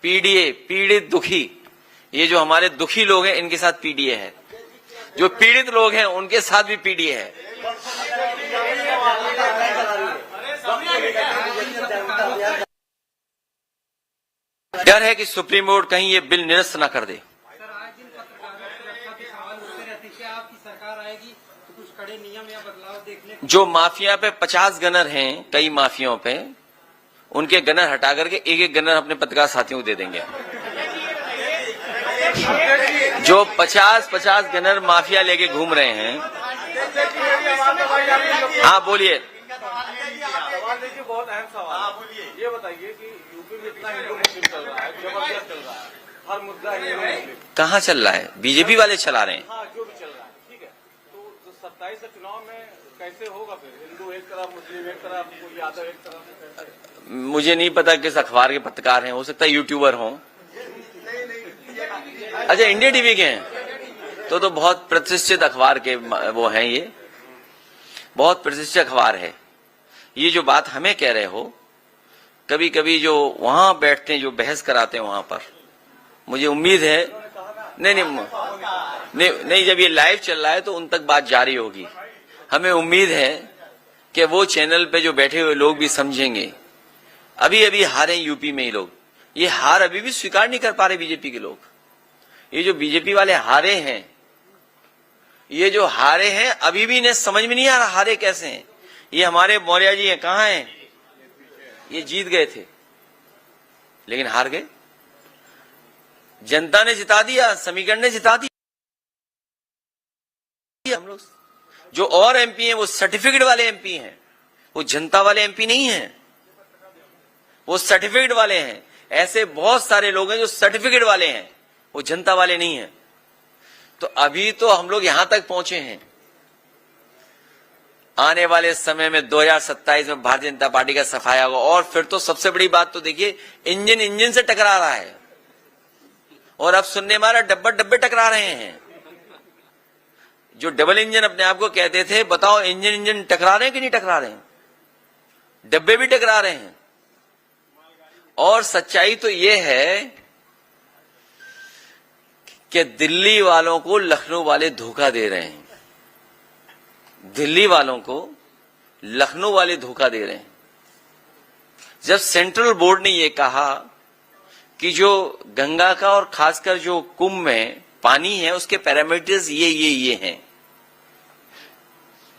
पीडीए, पीड़ित दुखी, ये जो हमारे दुखी लोग हैं इनके साथ पीडीए है, जो पीड़ित लोग हैं उनके साथ भी पीडीए है। डर है कि सुप्रीम कोर्ट कहीं ये बिल निरस्त न कर दे। सर, आज दिन पत्रकारों की सुरक्षा के सवाल उठते रहते हैं, क्या आपकी सरकार आएगी तो कुछ बड़े नियम या बदलाव देखने को जो माफिया पे 50 गनर हैं, कई माफियाओं पे, उनके गनर हटा करके एक एक गनर अपने पत्रकार साथियों को दे देंगे। जो 50 गनर माफिया लेके घूम रहे हैं। हाँ बोलिए। सवाल देखिए, बहुत अहम सवाल है। ये बताइए कि यूपी में इतना हिंदू मुस्लिम चल रहा है, जबरदस्त चल रहा है, हर मुद्दा हिंदू मुस्लिम। कहाँ चल रहा है? बीजेपी वाले चला रहे हैं। हाँ, जो भी चल रहा है, ठीक है। तो 27 से चुनाव में कैसे होगा फिर? हिंदू एक तरफ, मुस्लिम एक तरफ, कोई यादव एक तरफ, कैसे? मुझे नहीं पता किस अखबार के पत्रकार हैं, हो सकता है यूट्यूबर हों। अच्छा, इंडिया टीवी के हैं तो बहुत प्रतिष्ठित अखबार के वो हैं। ये बहुत प्रतिष्ठित अखबार है। ये जो बात हमें कह रहे हो, कभी कभी जो वहां बैठते हैं, जो बहस कराते हैं वहां पर, मुझे उम्मीद है नहीं, जब ये लाइव चल रहा है तो उन तक बात जारी होगी। हमें उम्मीद है कि वो चैनल पे जो बैठे हुए लोग भी समझेंगे। अभी अभी हारे यूपी में ही लोग, ये हार अभी भी स्वीकार नहीं कर पा रहे बीजेपी के लोग। ये जो बीजेपी वाले हारे हैं, ये जो हारे हैं, अभी भी इन्हें समझ में नहीं आ रहा हारे कैसे हैं। ये हमारे मौर्य जी हैं, कहाँ हैं? ये जीत गए थे लेकिन हार गए। जनता ने जिता दिया, समीकरण ने जिता दिया। हम लोग जो और एमपी हैं वो सर्टिफिकेट वाले एमपी हैं, वो जनता वाले एमपी नहीं हैं, वो सर्टिफिकेट वाले हैं। ऐसे बहुत सारे लोग हैं जो सर्टिफिकेट वाले हैं, वो जनता वाले नहीं हैं। तो अभी तो हम लोग यहां तक पहुंचे हैं। आने वाले समय में 2027 में भारतीय जनता पार्टी का सफाया होगा। और फिर तो सबसे बड़ी बात तो देखिए, इंजन से टकरा रहा है और अब सुनने मारा डब्बे टकरा रहे हैं। जो डबल इंजन अपने आप को कहते थे, बताओ इंजन टकरा रहे हैं कि नहीं टकरा रहे हैं? डब्बे भी टकरा रहे हैं। और सच्चाई तो यह है कि दिल्ली वालों को लखनऊ वाले धोखा दे रहे हैं। दिल्ली वालों को लखनऊ वाले धोखा दे रहे हैं। जब सेंट्रल बोर्ड ने यह कहा कि जो गंगा का और खासकर जो कुंभ में पानी है उसके पैरामीटर्स ये हैं,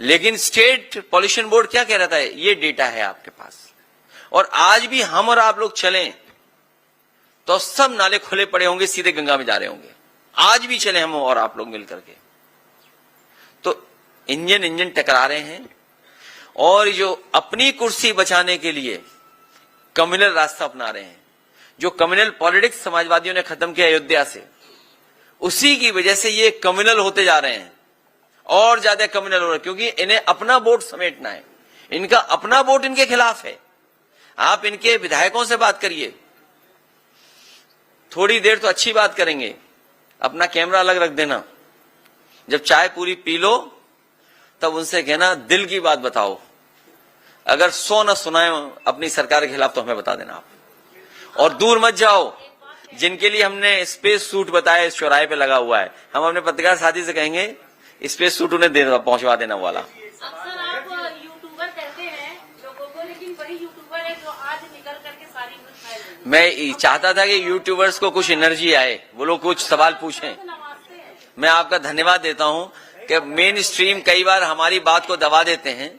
लेकिन स्टेट पॉल्यूशन बोर्ड क्या कह रहा था? ये डेटा है आपके पास। और आज भी हम और आप लोग चलें तो सब नाले खुले पड़े होंगे, सीधे गंगा में जा रहे होंगे। आज भी चले हम और आप लोग मिलकर के, तो इंजन टकरा रहे हैं। और जो अपनी कुर्सी बचाने के लिए कम्युनल रास्ता अपना रहे हैं, जो कम्युनल पॉलिटिक्स समाजवादियों ने खत्म किया अयोध्या से, उसी की वजह से ये कम्युनल होते जा रहे हैं और ज्यादा कम्युनल हो रहे हैं, क्योंकि इन्हें अपना वोट समेटना है। इनका अपना वोट इनके खिलाफ है। आप इनके विधायकों से बात करिए, थोड़ी देर तो अच्छी बात करेंगे, अपना कैमरा अलग रख देना, जब चाय पूरी पी लो तब उनसे कहना दिल की बात बताओ। अगर 100 न सुनाए अपनी सरकार के खिलाफ तो हमें बता देना आप। और दूर मत जाओ, जिनके लिए हमने स्पेस सूट बताया इस चौराहे पे लगा हुआ है, हम अपने पत्रकार साथी से कहेंगे स्पेस सूट उन्हें पहुंचवा देना वाला। अक्सर आप यूट्यूबर कहते हैं लोगों को, लेकिन वही यूट्यूबर है जो आज निकल करके सारी न्यूज़ फैल रही है। मैं चाहता था कि यूट्यूबर्स को कुछ एनर्जी आए, वो लोग कुछ सवाल पूछें। मैं आपका धन्यवाद देता हूं कि मेन स्ट्रीम कई बार हमारी बात को दबा देते हैं,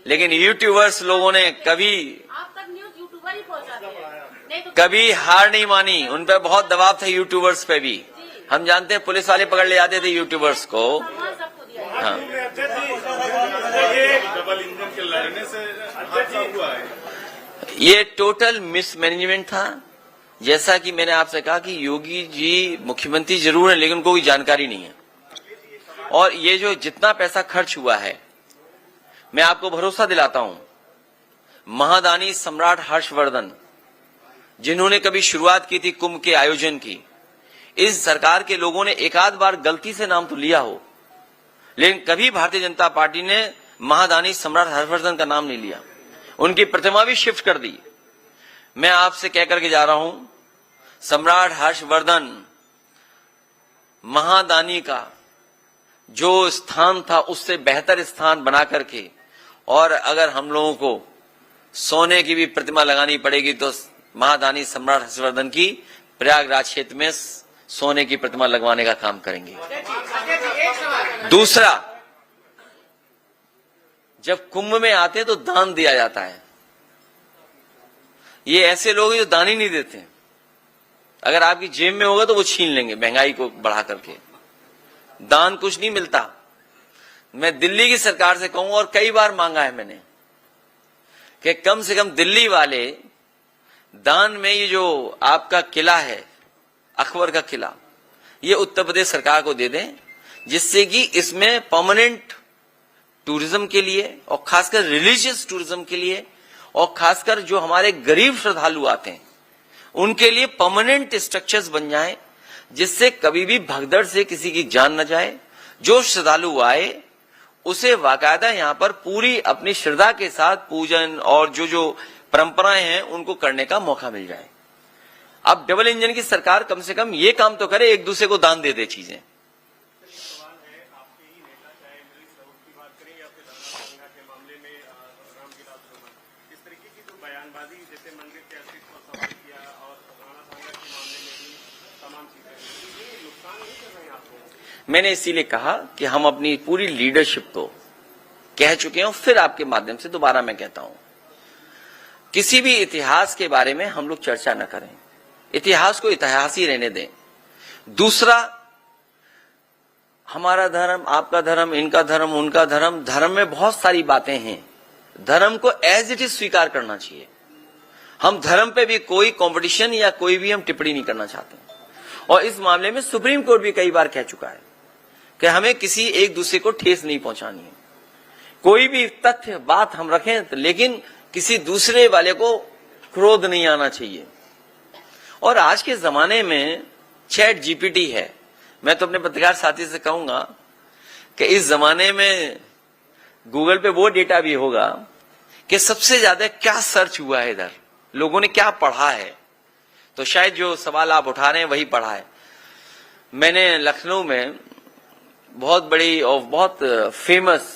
लेकिन यूट्यूबर्स लोगों ने कभी आप तक न्यूज़ यूट्यूबर ही पहुंचाते हैं, नहीं तो कभी हार नहीं मानी। उन पर बहुत दबाव था यूट्यूबर्स पे भी। हम जानते हैं पुलिस वाले पकड़ ले जाते थे यूट्यूबर्स को। सम्मान सबको दिया है। हाँ, डबल इंजन के लड़ने से हादसा हुआ है। ये टोटल मिसमैनेजमेंट था। जैसा कि मैंने आपसे कहा कि योगी जी मुख्यमंत्री जरूर है, लेकिन कोई जानकारी नहीं है। और ये जो जितना पैसा खर्च हुआ है, मैं आपको भरोसा दिलाता हूं, महादानी सम्राट हर्षवर्धन, जिन्होंने कभी शुरुआत की थी कुंभ के आयोजन की, इस सरकार के लोगों ने एक आध बार गलती से नाम तो लिया हो, लेकिन कभी भारतीय जनता पार्टी ने महादानी सम्राट हर्षवर्धन का नाम नहीं लिया। उनकी प्रतिमा भी शिफ्ट कर दी। मैं आपसे कह करके जा रहा हूं, सम्राट हर्षवर्धन महादानी का जो स्थान था उससे बेहतर स्थान बना करके, और अगर हम लोगों को सोने की भी प्रतिमा लगानी पड़ेगी तो महादानी सम्राट हर्षवर्धन की प्रयागराज क्षेत्र में सोने की प्रतिमा लगवाने का काम करेंगे। दूसरा, जब कुंभ में आते हैं तो दान दिया जाता है। ये ऐसे लोग हैं जो दान ही नहीं देते। अगर आपकी जेब में होगा तो वो छीन लेंगे महंगाई को बढ़ा करके। दान कुछ नहीं मिलता। मैं दिल्ली की सरकार से कहूंगा, और कई बार मांगा है मैंने, कि कम से कम दिल्ली वाले दान में ये जो आपका किला है, अकबर का किला, ये उत्तर प्रदेश सरकार को दे दें, जिससे कि इसमें परमानेंट टूरिज्म के लिए और खासकर रिलीजियस टूरिज्म के लिए और खासकर जो हमारे गरीब श्रद्धालु आते हैं उनके लिए परमानेंट स्ट्रक्चर्स बन जाएं, जिससे कभी भी भगदड़ से किसी की जान न जाए। जो श्रद्धालु आए उसे वाकायदा यहां पर पूरी अपनी श्रद्धा के साथ पूजन और जो परंपराएं हैं उनको करने का मौका मिल जाए। अब डबल इंजन की सरकार कम से कम ये काम तो करे, एक दूसरे को दान दे दे चीजें। सवाल है, आपके ही नेता चाहे मनीष राउत की बात करें या फिर धर्मगंगा के मामले में रामविलास रोमन, इस तरीके की जो बयानबाजी, जैसे मंदिर के अस्तित्व पर सवाल किया और राणा सांगा के मामले में भी तमाम चीजें, ये नुकसान नहीं कर रहे हैं आपको? मैंने इसीलिए कहा कि हम अपनी पूरी लीडरशिप को कह चुके हैं, फिर आपके माध्यम से दोबारा मैं कहता हूं, किसी भी इतिहास के बारे में हम लोग चर्चा न करें। इतिहास को इतिहास ही रहने दें। दूसरा, हमारा धर्म, आपका धर्म, इनका धर्म, उनका धर्म, धर्म में बहुत सारी बातें हैं। धर्म को एज इट इज स्वीकार करना चाहिए। हम धर्म पे भी कोई कंपटीशन या कोई भी हम टिप्पणी नहीं करना चाहते। और इस मामले में सुप्रीम कोर्ट भी कई बार कह चुका है कि हमें किसी एक दूसरे को ठेस नहीं पहुंचानी है। कोई भी तथ्य बात हम रखें, लेकिन किसी दूसरे वाले को क्रोध नहीं आना चाहिए। और आज के जमाने में चैट जीपीटी है। मैं तो अपने पत्रकार साथी से कहूंगा कि इस जमाने में गूगल पे वो डेटा भी होगा कि सबसे ज्यादा क्या सर्च हुआ है, इधर लोगों ने क्या पढ़ा है। तो शायद जो सवाल आप उठा रहे हैं वही पढ़ा है। मैंने लखनऊ में बहुत बड़ी और बहुत फेमस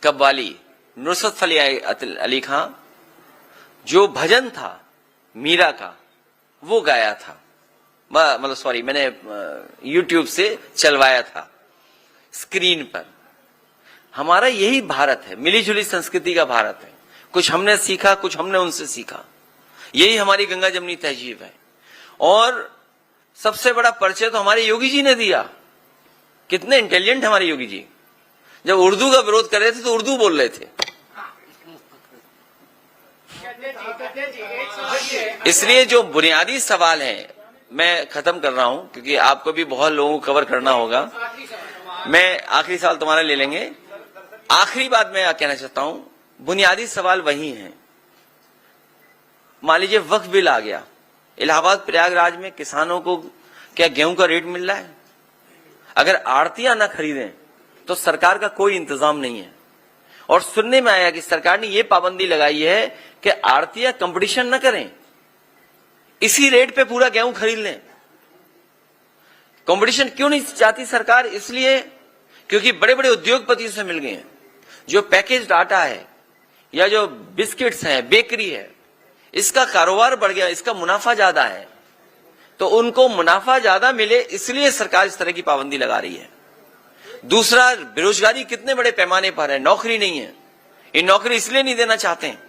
कव्वाली नुसरत फतेह अली खां, जो भजन था मीरा का, वो गाया था। मतलब सॉरी, मैंने YouTube से चलवाया था स्क्रीन पर। हमारा यही भारत है, मिली जुली संस्कृति का भारत है। कुछ हमने सीखा, कुछ हमने उनसे सीखा। यही हमारी गंगा जमनी तहजीब है। और सबसे बड़ा परिचय तो हमारे योगी जी ने दिया। कितने इंटेलिजेंट हमारे योगी जी। जब उर्दू का विरोध कर रहे थे तो उर्दू बोल रहे थे। इसलिए जो बुनियादी सवाल है, मैं खत्म कर रहा हूं क्योंकि आपको भी बहुत लोगों को कवर करना होगा। मैं आखिरी सवाल तुम्हारा ले लेंगे। आखिरी बात मैं कहना चाहता हूं, बुनियादी सवाल वही है। मान लीजिए वक्फ बिल आ गया, इलाहाबाद प्रयागराज में किसानों को क्या गेहूं का रेट मिल रहा है? अगर आड़तियां ना खरीदें तो सरकार का कोई इंतजाम नहीं है। और सुनने में आया कि सरकार ने यह पाबंदी लगाई है कि आड़तियां कंपटीशन न करें, इसी रेट पे पूरा गेहूं खरीद लें। कंपटीशन क्यों नहीं चाहती सरकार? इसलिए क्योंकि बड़े बड़े उद्योगपतियों से मिल गए हैं। जो पैकेज आटा है या जो बिस्किट्स हैं, बेकरी है, इसका कारोबार बढ़ गया, इसका मुनाफा ज्यादा है, तो उनको मुनाफा ज्यादा मिले इसलिए सरकार इस तरह की पाबंदी लगा रही है। दूसरा, बेरोजगारी कितने बड़े पैमाने पर है, नौकरी नहीं है। ये नौकरी इसलिए नहीं देना चाहते हैं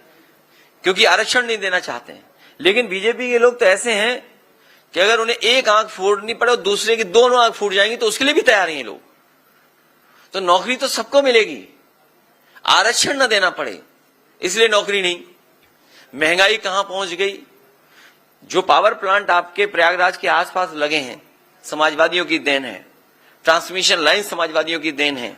क्योंकि आरक्षण नहीं देना चाहते हैं। लेकिन बीजेपी के लोग तो ऐसे हैं कि अगर उन्हें एक आंख फोड़नी पड़े और दूसरे की दोनों आंख फूट जाएंगी तो उसके लिए भी तैयार हैं ये लोग। तो नौकरी तो सबको मिलेगी, आरक्षण न देना पड़े इसलिए नौकरी नहीं। महंगाई कहां पहुंच गई। जो पावर प्लांट आपके प्रयागराज के आसपास लगे हैं, समाजवादियों की देन है। ट्रांसमिशन लाइन समाजवादियों की देन है।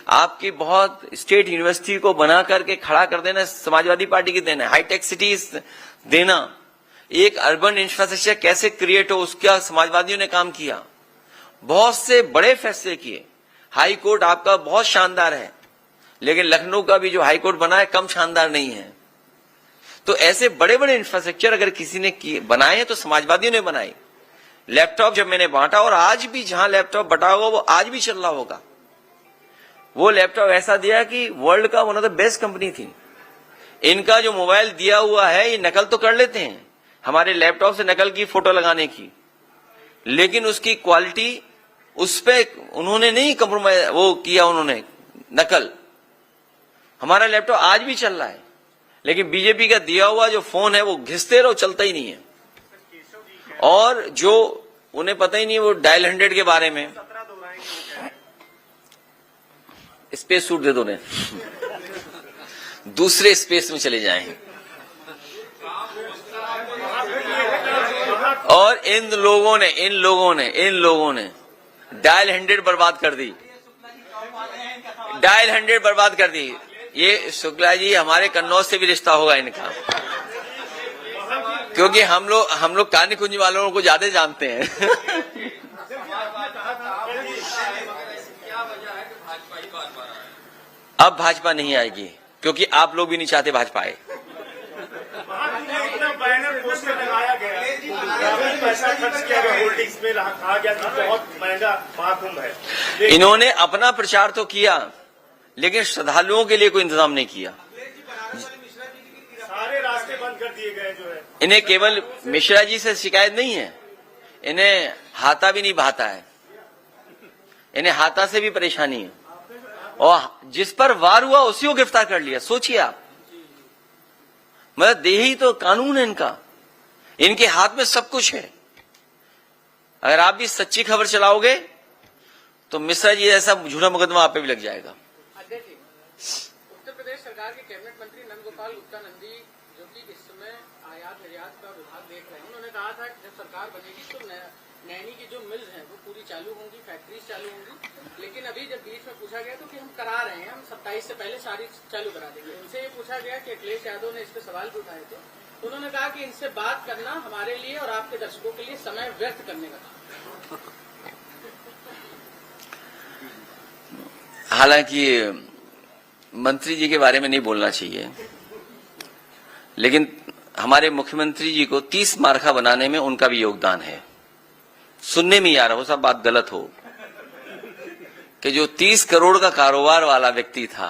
आपकी बहुत स्टेट यूनिवर्सिटी को बना करके खड़ा कर देना समाजवादी पार्टी की देन है। हाईटेक सिटीज देना, एक अर्बन इंफ्रास्ट्रक्चर कैसे क्रिएट हो उसका समाजवादियों ने काम किया। बहुत से बड़े फैसले किए। हाई कोर्ट आपका बहुत शानदार है, लेकिन लखनऊ का भी जो हाई कोर्ट बना है कम शानदार नहीं है। तो ऐसे बड़े बड़े इंफ्रास्ट्रक्चर अगर किसी ने बनाए हैं तो समाजवादियों ने बनाए। लैपटॉप जब मैंने बांटा, और आज भी जहां लैपटॉप बटा होगा वो आज भी चल रहा होगा। वो लैपटॉप ऐसा दिया कि वर्ल्ड का one of the best company थी। इनका जो मोबाइल दिया हुआ है ये नकल तो कर लेते हैं, हमारे लैपटॉप से नकल की फोटो लगाने की, लेकिन उसकी क्वालिटी उस पे उन्होंने नहीं कंप्रोमाइज वो किया, उन्होंने नकल। हमारा लैपटॉप आज भी चल रहा है, लेकिन बीजेपी का दिया हुआ जो फोन है वो घिसते रहो, चलता ही नहीं है। और जो उन्हें पता ही नहीं वो डायल 100 के बारे में, स्पेस सूट दे दो उन्हें, दूसरे स्पेस में चले जाएं। और इन लोगों ने डायल 100 बर्बाद कर दी, डायल 100 बर्बाद कर दी। ये शुक्ला जी, हमारे कन्नौज से भी रिश्ता होगा इनका, क्योंकि हम लोग कानी कुंज वालों को ज्यादा जानते हैं। अब भाजपा नहीं आएगी, क्योंकि आप लोग भी नहीं चाहते भाजपा आए। बैनर पोस्टर लगाया गया, पैसा खर्च किया गया, होल्डिंग्स में कहा गया कि बहुत महंगा महाकुंभ है। इन्होंने अपना प्रचार तो किया, लेकिन श्रद्धालुओं के लिए कोई इंतजाम नहीं किया। सारे रास्ते बंद कर दिए गए जो है। इन्हें केवल मिश्रा जी से शिकायत नहीं है, इन्हें हाथा भी नहीं भाता है, इन्हें हाथा से भी परेशानी है। और जिस पर वार हुआ उसी को गिरफ्तार कर लिया। सोचिए आप, मतलब देही तो कानून है इनका, इनके हाथ में सब कुछ है। अगर आप भी सच्ची खबर चलाओगे तो मिश्रा जी ऐसा झूठा मुकदमा आप पे भी लग जाएगा। अध्यक्ष जी, उत्तर प्रदेश सरकार के कैबिनेट मंत्री नंदगोपाल गुप्ता नंदी, जो कि इस समय आयात निर्यात का विभाग देख रहे हैं, उन्होंने कहा था कि जब सरकार बनेगी तो नैनी की जो मिल्स हैं वो पूरी चालू होंगी, फैक्ट्रीज चालू होंगी। लेकिन अभी जब बीच में पूछा गया तो कि हम करा रहे हैं, हम 27 से पहले सारी चालू करा देंगे। उनसे ये पूछा गया कि अखिलेश यादव ने इस पे सवाल भी उठाए थे, तो उन्होंने कहा कि इनसे बात करना हमारे लिए और आपके दर्शकों के लिए समय व्यर्थ करने का काम। हालांकि मंत्री जी के बारे में नहीं बोलना चाहिए, लेकिन हमारे मुख्यमंत्री जी को 30 मार्का बनाने में उनका भी योगदान है। सुनने में ही आ रहा हो, सब बात गलत हो, कि जो 30 करोड़ का कारोबार वाला व्यक्ति था,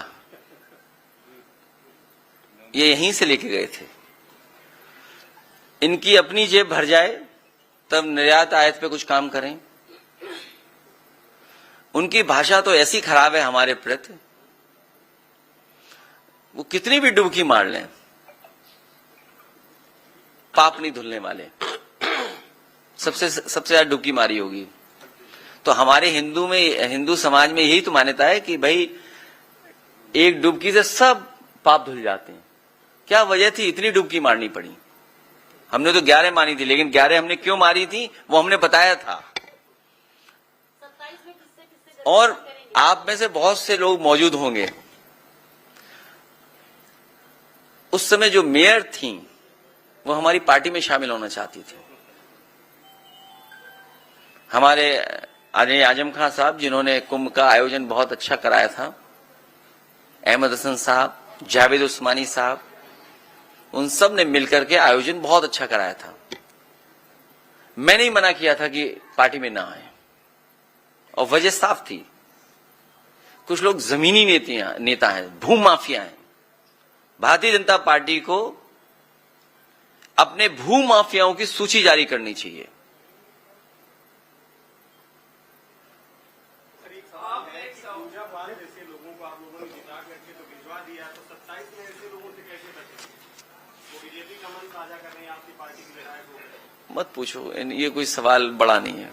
ये यहीं से लेके गए थे। इनकी अपनी जेब भर जाए तब निर्यात आयात पे कुछ काम करें। उनकी भाषा तो ऐसी खराब है हमारे प्रति, वो कितनी भी डुबकी मार लें पाप नहीं धुलने वाले। सबसे ज्यादा डुबकी मारी होगी। तो हमारे हिंदू समाज में यही तो मान्यता है कि भाई एक डुबकी से सब पाप धुल जाते हैं। क्या वजह थी इतनी डुबकी मारनी पड़ी? हमने तो 11 मानी थी, लेकिन 11 हमने क्यों मारी थी वो हमने बताया था। 27 में किससे और आप में से बहुत से लोग मौजूद होंगे, उस समय जो मेयर थी वो हमारी पार्टी में शामिल होना चाहती थी। हमारे आदरणीय आजम खान साहब, जिन्होंने कुंभ का आयोजन बहुत अच्छा कराया था, अहमद हसन साहब, जावेद उस्मानी साहब, उन सब ने मिलकर के आयोजन बहुत अच्छा कराया था। मैंने ही मना किया था कि पार्टी में ना आए, और वजह साफ थी। कुछ लोग जमीनी नेता हैं, भूमाफिया हैं। भारतीय जनता पार्टी को अपने भूमाफियाओं की सूची जारी करनी चाहिए। जैसे लोगों को आप लोगों ने जिता करके तो भिजवा दिया, तो 27 में ऐसे लोगों से कैसे बचें? वो बीजेपी का मन साझा कर रहे हैं, आपकी पार्टी के विधायक हो। मत पूछो, ये कोई सवाल बड़ा नहीं है,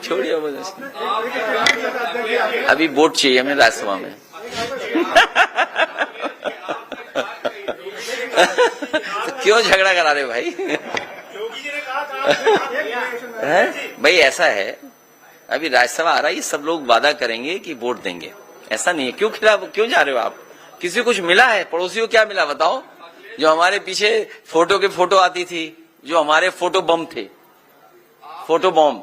छोड़िए। अभी वोट चाहिए हमें राज्यसभा में। तो क्यों झगड़ा करा रहे भाई? योगी जी ने कहा था भाई ऐसा है, अभी राज्यसभा आ रहा है, ये सब लोग वादा करेंगे कि वोट देंगे। ऐसा नहीं है। क्यों खिलाफ क्यों जा रहे हो आप? किसी को कुछ मिला है? पड़ोसी को क्या मिला बताओ? जो हमारे पीछे फोटो आती थी, जो हमारे फोटो बम थे, फोटो बम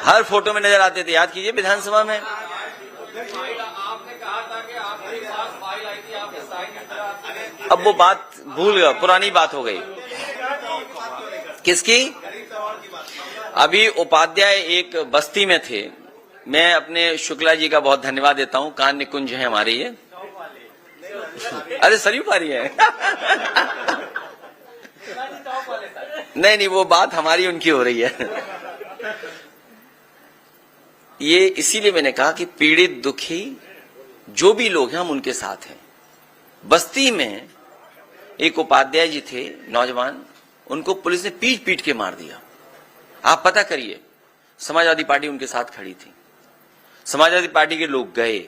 हर फोटो में नजर आते थे। याद कीजिए विधानसभा में। अब वो बात भूल गया, पुरानी बात हो गई। किसकी? अभी उपाध्याय एक बस्ती में थे। मैं अपने शुक्ला जी का बहुत धन्यवाद देता हूं। कान निकुंज है हमारे ये। अरे सरयू पारी है। नहीं, वो बात हमारी उनकी हो रही है। ये इसीलिए मैंने कहा कि पीड़ित दुखी जो भी लोग हैं हम उनके साथ हैं। बस्ती में एक उपाध्याय जी थे, नौजवान, उनको पुलिस ने पीट पीट के मार दिया। आप पता करिए, समाजवादी पार्टी उनके साथ खड़ी थी। समाजवादी पार्टी के लोग गए,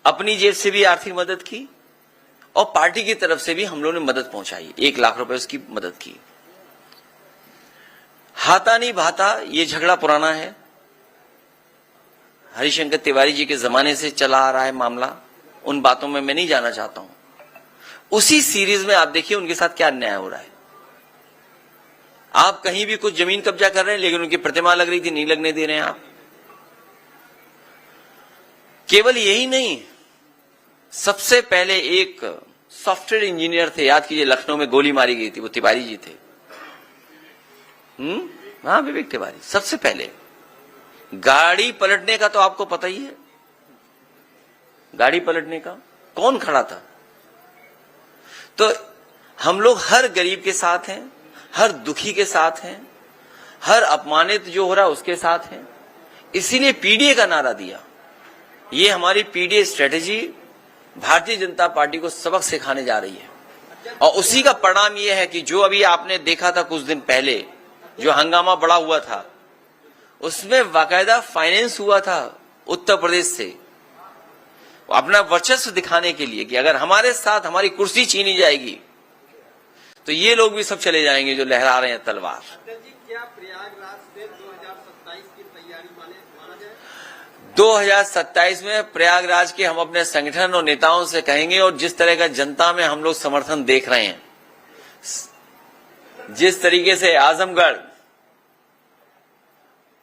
अपनी जेब से भी आर्थिक मदद की और पार्टी की तरफ से भी हम लोगों ने मदद पहुंचाई, 1 लाख रुपए उसकी मदद की। हाथा नहीं भाता, ये झगड़ा पुराना है, हरिशंकर तिवारी जी के जमाने से चला आ रहा है मामला। उन बातों में मैं नहीं जाना चाहता हूं। उसी सीरीज में आप देखिए उनके साथ क्या अन्याय हो रहा है। आप कहीं भी कुछ जमीन कब्जा कर रहे हैं, लेकिन उनकी प्रतिमा लग रही थी, नहीं लगने दे रहे हैं आप। केवल यही नहीं, सबसे पहले एक सॉफ्टवेयर इंजीनियर थे, याद कीजिए, लखनऊ में गोली मारी गई थी, वो तिवारी जी थे। हाँ, विवेक तिवारी। सबसे पहले गाड़ी पलटने का तो आपको पता ही है, गाड़ी पलटने का कौन खड़ा था। तो हम लोग हर गरीब के साथ हैं, हर दुखी के साथ हैं, हर अपमानित जो हो रहा है उसके साथ हैं। इसीलिए पीडीए का नारा दिया। ये हमारी PDA strategy Bharatiya Janata party को सबक सिखाने जा रही है। और उसी का परिणाम यह है कि जो अभी आपने देखा था कुछ दिन पहले, जो हंगामा बड़ा हुआ था, उसमें बाकायदा फाइनेंस हुआ था उत्तर प्रदेश से, अपना वर्चस्व दिखाने के लिए कि अगर हमारे साथ हमारी कुर्सी छीनी जाएगी तो ये लोग भी सब चले जाएंगे जो लहरा रहे हैं तलवार। क्या प्रयागराज से 2027 की तैयारी माना जाए? 2027 में प्रयागराज के हम अपने संगठन और नेताओं से कहेंगे, और जिस तरह का जनता में हम लोग समर्थन देख रहे हैं, जिस तरीके से आजमगढ़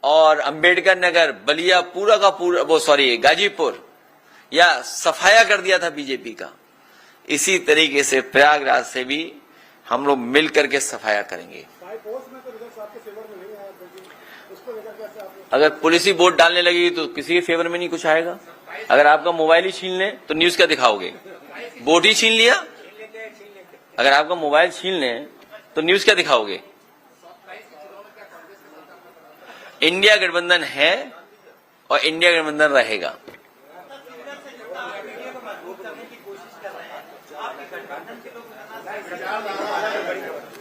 और अंबेडकर नगर, बलिया, पूरा का पूरा, गाजीपुर या सफाया कर दिया था बीजेपी का, इसी तरीके से प्रयागराज से भी हम लोग मिल करके सफाया करेंगे। अगर पुलिस ही वोट डालने लगी तो किसी के फेवर में नहीं कुछ आएगा। अगर आपका मोबाइल ही छीन ले तो न्यूज क्या दिखाओगे? वोट ही छीन लिया। अगर आपका मोबाइल छीन ले तो न्यूज क्या दिखाओगे? इंडिया गठबंधन है और इंडिया गठबंधन रहेगा।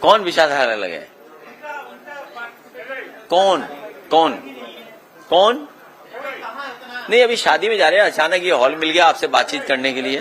कौन विचारधारा लगे? कौन कौन कौन? नहीं, अभी शादी में जा रहे हैं, अचानक ये हॉल मिल गया आपसे बातचीत करने के लिए।